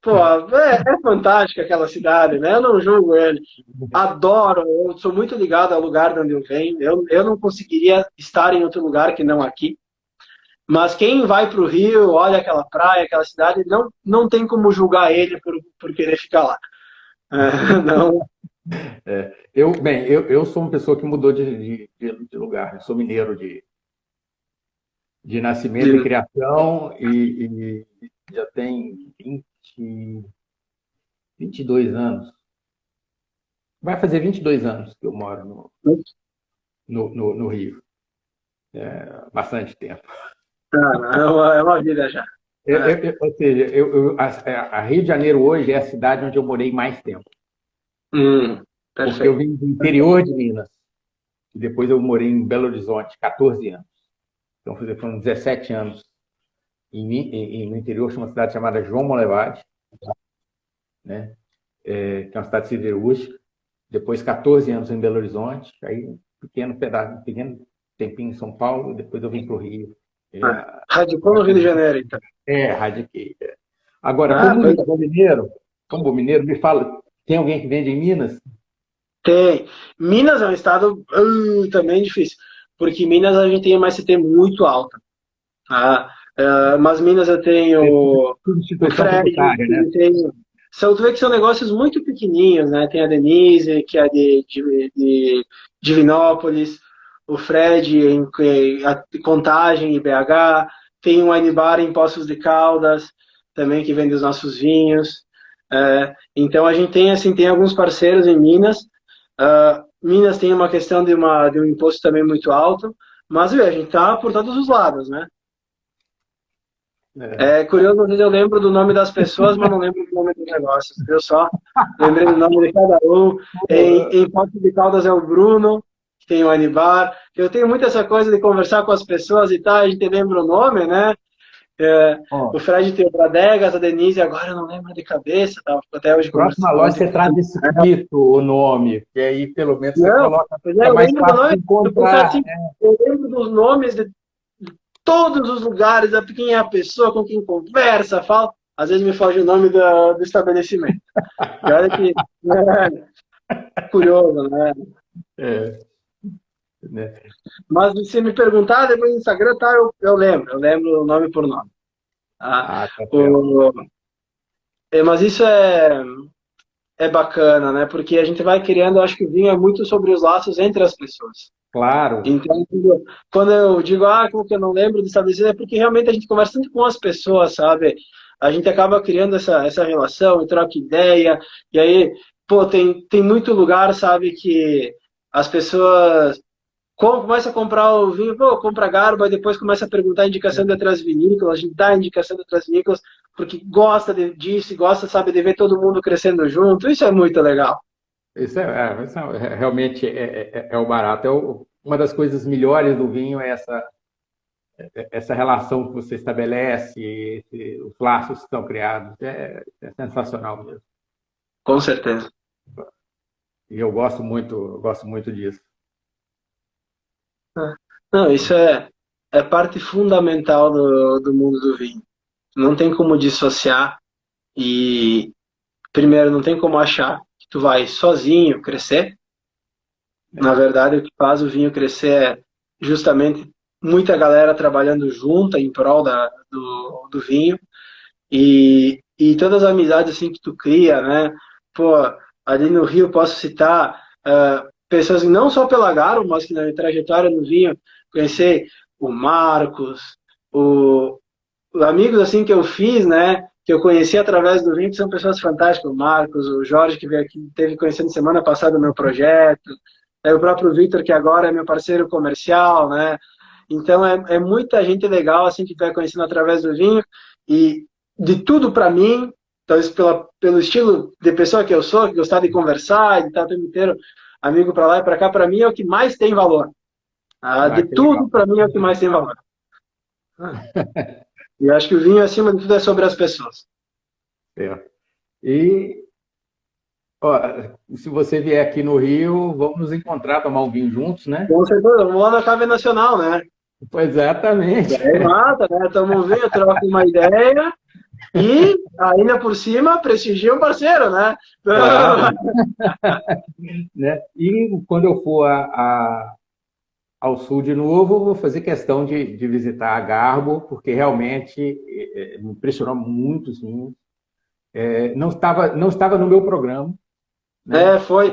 Pô, é fantástica aquela cidade, né? Eu não julgo ele. Adoro, eu sou muito ligado ao lugar de onde eu venho. Eu não conseguiria estar em outro lugar que não aqui. Mas quem vai para o Rio, olha aquela praia, aquela cidade, não tem como julgar ele por querer ficar lá. Não. Eu sou uma pessoa que mudou de lugar. Eu sou mineiro de nascimento e de- criação e já tem 22 anos vai fazer 22 anos que eu moro no Rio. Bastante tempo. É uma vida já. Ou seja, a Rio de Janeiro hoje é a cidade onde eu morei mais tempo. Porque eu vim do interior de Minas. E depois eu morei em Belo Horizonte, 14 anos. Então foram 17 anos. No interior tinha uma cidade chamada João Monlevade, né? Que é uma cidade siderúrgica. Depois 14 anos em Belo Horizonte. Aí um pequeno tempinho em São Paulo. E depois eu vim para o Rio. Radicou no Rio de Janeiro, então. Radiquei. Agora, como bom mineiro, me fala, tem alguém que vende em Minas? Tem. Minas é um estado também difícil, porque Minas a gente tem uma ST muito alta. Tá? Mas Minas eu tenho o Fred, né? tu vê que são negócios muito pequenininhos, né? Tem a Denise, que é de Divinópolis, o Fred em Contagem, em BH, tem o Anibar em Poços de Caldas, também que vende os nossos vinhos. Então a gente tem, assim, tem alguns parceiros em Minas. Minas tem uma questão de um imposto também muito alto, mas a gente tá por todos os lados, né? É curioso, às vezes eu lembro do nome das pessoas, mas não lembro do nome dos negócios, viu só? Lembrei do nome de cada um. Em Poços de Caldas é o Bruno, que tem o Anibar. Eu tenho muito essa coisa de conversar com as pessoas e tal, a gente lembra o nome, né? O Fred tem o Bradegas, a Denise, agora eu não lembro de cabeça, tá? Até hoje próxima loja você traz escrito o nome, que aí pelo menos você coloca. Eu lembro do nome, assim, eu lembro dos nomes de todos os lugares, quem é a pessoa, com quem conversa, fala. Às vezes me foge o nome do estabelecimento. E olha que curioso, né? Mas se me perguntar, depois no Instagram, tá, eu lembro o nome por nome. Mas isso é bacana, né? Porque a gente vai criando, acho que o vinho é muito sobre os laços entre as pessoas. Claro. Então, quando eu digo, como que eu não lembro de estabelecer, é porque realmente a gente conversa tanto com as pessoas, sabe? A gente acaba criando essa relação e troca ideia, e aí, tem muito lugar, sabe, que as pessoas começam a comprar o vinho, compra Garbo, e depois começa a perguntar a indicação de outras vinícolas, a gente dá a indicação de outras vinícolas, porque gosta disso, gosta, sabe, de ver todo mundo crescendo junto, isso é muito legal. Isso realmente é o barato. Uma das coisas melhores do vinho é essa relação que você estabelece, os laços que são criados. É sensacional mesmo. Com certeza. E eu gosto muito disso. Não, isso é parte fundamental do mundo do vinho. Não tem como dissociar e, primeiro, não tem como achar que tu vai sozinho crescer. Na verdade, o que faz o vinho crescer é justamente muita galera trabalhando junta em prol do vinho e todas as amizades assim que tu cria, né? Ali no Rio posso citar pessoas não só pela Garo, mas que na minha trajetória no vinho, conhecer o Marcos, amigos assim que eu fiz, né? Que eu conheci através do vinho, que são pessoas fantásticas. O Marcos, o Jorge, que veio aqui, teve conhecendo semana passada o meu projeto. O próprio Vitor, que agora é meu parceiro comercial, né? Então, é muita gente legal, assim, que vai conhecendo através do vinho. E de tudo para mim, talvez pelo estilo de pessoa que eu sou, que gostar de conversar, de estar o tempo inteiro amigo para lá e para cá, para mim é o que mais tem valor. De tudo, para mim, é o que mais tem valor. E acho que o vinho, acima de tudo, é sobre as pessoas. E se você vier aqui no Rio, vamos nos encontrar, tomar um vinho juntos, né? Com certeza, vamos lá na Cave Nacional, né? Pois exatamente. Mata, né? Toma um vinho, troca uma ideia e ainda por cima prestigia um parceiro, né? Claro. Né? E quando eu for ao sul de novo, vou fazer questão de visitar a Garbo, porque realmente me impressionou muito os vinhos. Não estava no meu programa. Né? Foi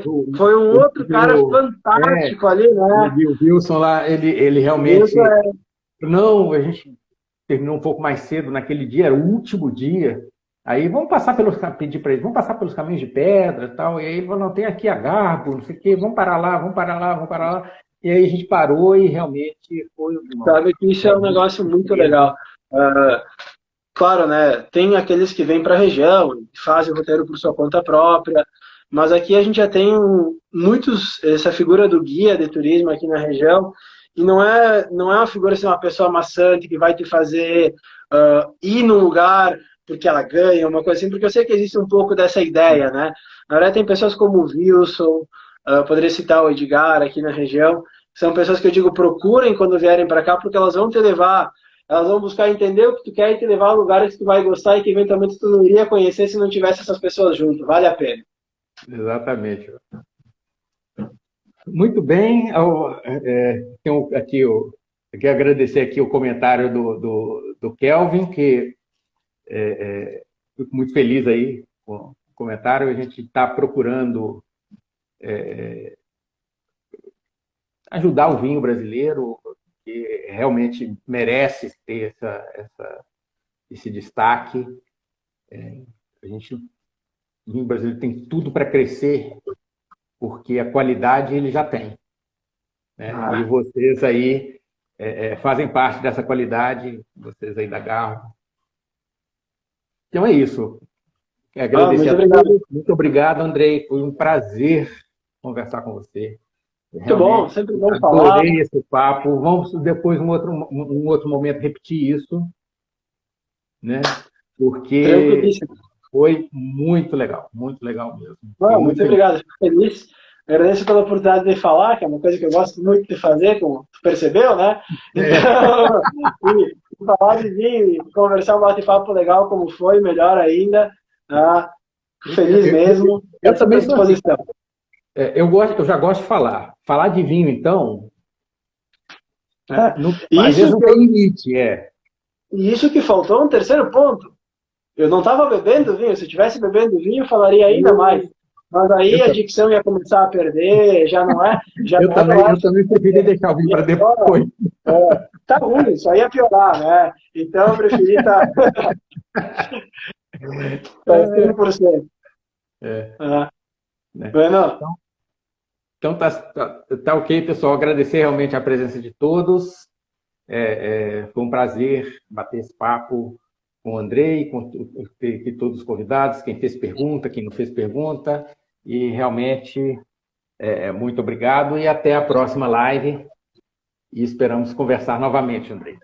um outro cara fantástico ali, né? O Wilson lá, ele realmente... Não, a gente terminou um pouco mais cedo naquele dia, era o último dia, Aí vamos passar pelos, pedir para eles, vamos passar pelos caminhos de pedra e tal. E aí ele falou, não, tem aqui a Garbo, não sei o quê, vamos parar lá, vamos parar lá, vamos parar lá. E aí a gente parou e realmente foi Sabe que isso é um negócio muito legal. Claro, né? Tem aqueles que vêm para a região, fazem o roteiro por sua conta própria, mas aqui a gente já tem muitos, essa figura do guia de turismo aqui na região, e não é uma figura assim, uma pessoa maçante que vai te fazer ir num lugar porque ela ganha, uma coisa assim, porque eu sei que existe um pouco dessa ideia, né? Na verdade, tem pessoas como o Wilson, poderia citar o Edgar aqui na região, são pessoas que eu digo procurem quando vierem para cá, porque elas vão te levar. Elas vão buscar entender o que tu quer e te levar a lugares que tu vai gostar e que eventualmente tu não iria conhecer se não tivesse essas pessoas junto. Vale a pena. Exatamente. Muito bem. Tenho aqui, eu quero agradecer aqui o comentário do Kelvin, que fico muito feliz aí com o comentário. A gente está procurando ajudar o vinho brasileiro, que realmente merece ter esse destaque. A gente, o vinho brasileiro tem tudo para crescer, porque a qualidade ele já tem, né? E vocês aí fazem parte dessa qualidade, vocês aí da Garro. Então é isso. Agradecer a todos. Muito obrigado, Andrei. Foi um prazer conversar com você. Muito bom, sempre bom falar. Adorei esse papo. Vamos depois, um outro momento, repetir isso, né? Porque foi muito legal mesmo. Muito obrigado, fico feliz. Agradeço pela oportunidade de falar, que é uma coisa que eu gosto muito de fazer, como tu percebeu, né? Então, e falar de vinho e conversar um bate-papo legal, como foi, melhor ainda. Fico feliz mesmo. Eu também estou à disposição. Eu já gosto de falar. Falar de vinho, então, às vezes não tem limite. E isso que faltou um terceiro ponto. Eu não estava bebendo vinho. Se eu estivesse bebendo vinho, eu falaria ainda mais. Mas aí a dicção ia começar a perder, já não é. Eu também preferi deixar o vinho para depois. Tá ruim, só ia piorar, né? Então eu preferi estar 100%. Bueno. Então tá ok, pessoal. Agradecer realmente a presença de todos. Foi um prazer bater esse papo com o Andrei, com todos os convidados, quem fez pergunta, quem não fez pergunta. E realmente, muito obrigado e até a próxima live. E esperamos conversar novamente, Andrei.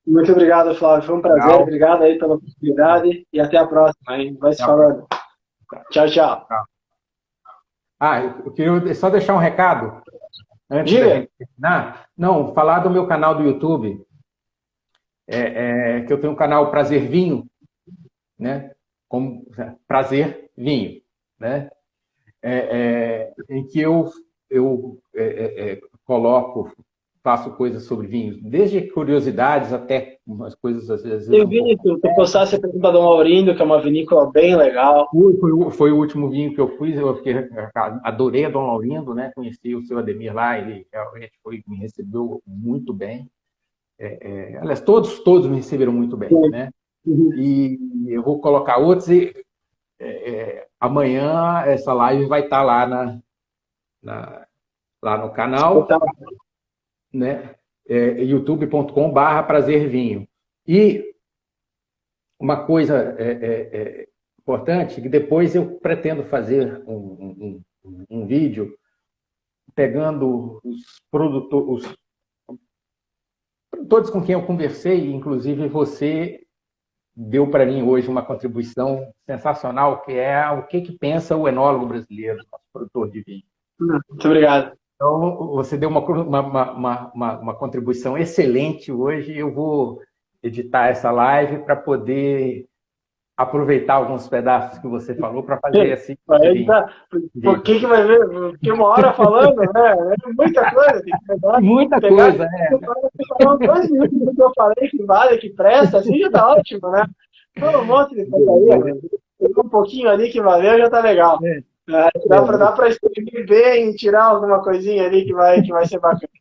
Muito obrigado, Flávio. Foi um prazer. Tchau. Obrigado aí pela oportunidade e até a próxima. Hein? Vai se falando. Tchau, tchau. Eu queria só deixar um recado antes da gente terminar. Não, falar do meu canal do YouTube, que eu tenho um canal Prazer Vinho, né? Como Prazer Vinho, né? Em que eu faço coisas sobre vinhos, desde curiosidades até umas coisas às vezes. Eu vi que tu postasse a pergunta do Maurindo, que é uma vinícola bem legal. Foi o último vinho que eu fiz, eu adorei a Dom Laurindo, né? Conheci o seu Ademir lá, ele realmente me recebeu muito bem. Aliás, todos me receberam muito bem, né? E eu vou colocar outros e amanhã essa live vai estar lá lá no canal, né? youtube.com/prazervinho. E uma coisa importante, que depois eu pretendo fazer um vídeo pegando os produtores com quem eu conversei, inclusive você deu para mim hoje uma contribuição sensacional, que é o que pensa o enólogo brasileiro, nosso produtor de vinho. Muito obrigado. Então, você deu uma contribuição excelente hoje. Eu vou editar essa live para poder aproveitar alguns pedaços que você falou para fazer assim. Por que vai ver? Porque uma hora falando, né? Muita coisa. Muita coisa, Dois minutos do que eu falei que vale, que presta, assim já tá ótimo, né? Um monte de porcaria. Um pouquinho ali que valeu, já tá legal. Dá para escrever bem e tirar alguma coisinha ali que vai ser bacana.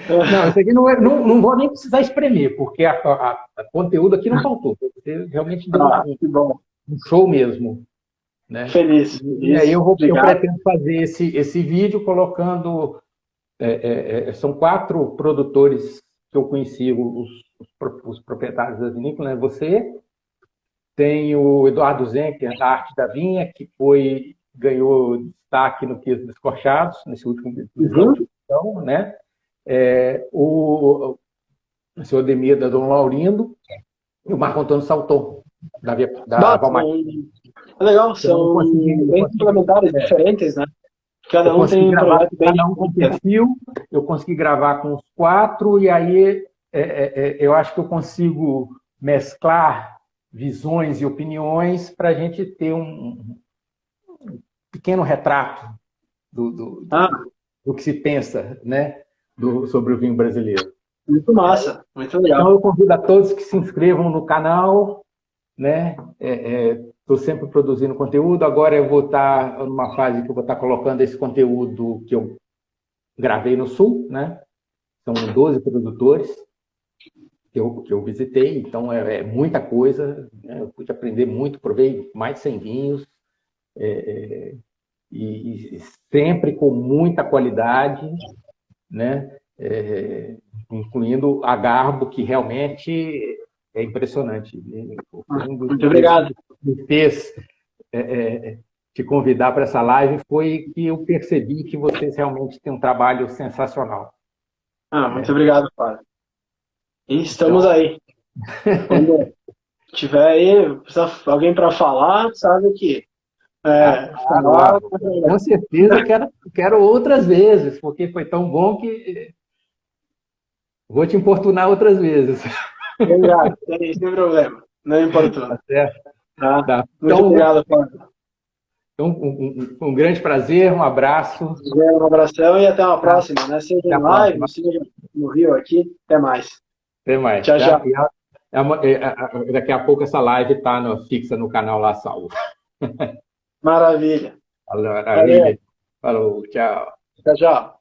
Não, isso aqui não vou nem precisar espremer, porque a conteúdo aqui não faltou. Você realmente deu que bom. um show mesmo, né? Feliz. E aí eu Obrigado. pretendo fazer esse vídeo colocando... são 4 produtores que eu conheci, os proprietários das vinícolas, né? Você, tem o Eduardo Zenker, da Arte da Vinha, que ganhou destaque no Queso dos Corchados, nesse último edição, né? O senhor Demir, da Dom Laurindo, e o Marco Antônio Salton, da Valmarino. É legal, são bem complementares, diferentes, né? Cada um tem um projeto bem cada um com perfil. Eu consegui gravar com os 4, e aí eu acho que eu consigo mesclar visões e opiniões para a gente ter um pequeno retrato do que se pensa, né, sobre o vinho brasileiro. Muito massa, muito legal. Então eu convido a todos que se inscrevam no canal, né? Estou sempre produzindo conteúdo. Agora eu vou estar numa fase que eu vou estar colocando esse conteúdo que eu gravei no Sul, né? São 12 produtores que eu visitei, então é muita coisa, né? Eu pude aprender muito, provei mais de 100 vinhos, e sempre com muita qualidade, né? Incluindo a Garbo, que realmente é impressionante. Muito obrigado. Me fez te convidar para essa live foi que eu percebi que vocês realmente têm um trabalho sensacional. Muito obrigado, Fábio. E estamos aí. Quando tiver aí, precisa alguém para falar, sabe que com certeza quero outras vezes, porque foi tão bom que vou te importunar outras vezes. Obrigado, sem problema. Não importuna. Tá certo. Tá. Muito obrigado, Fábio. Então, um grande prazer, um abraço. Um abração e até uma próxima, né? Seja em live, seja no Rio aqui. Até mais. Até mais. Tchau, tchau. Daqui a pouco essa live está fixa no canal lá, salvo. Maravilha. Maravilha. Falou, tchau. Tchau, tchau.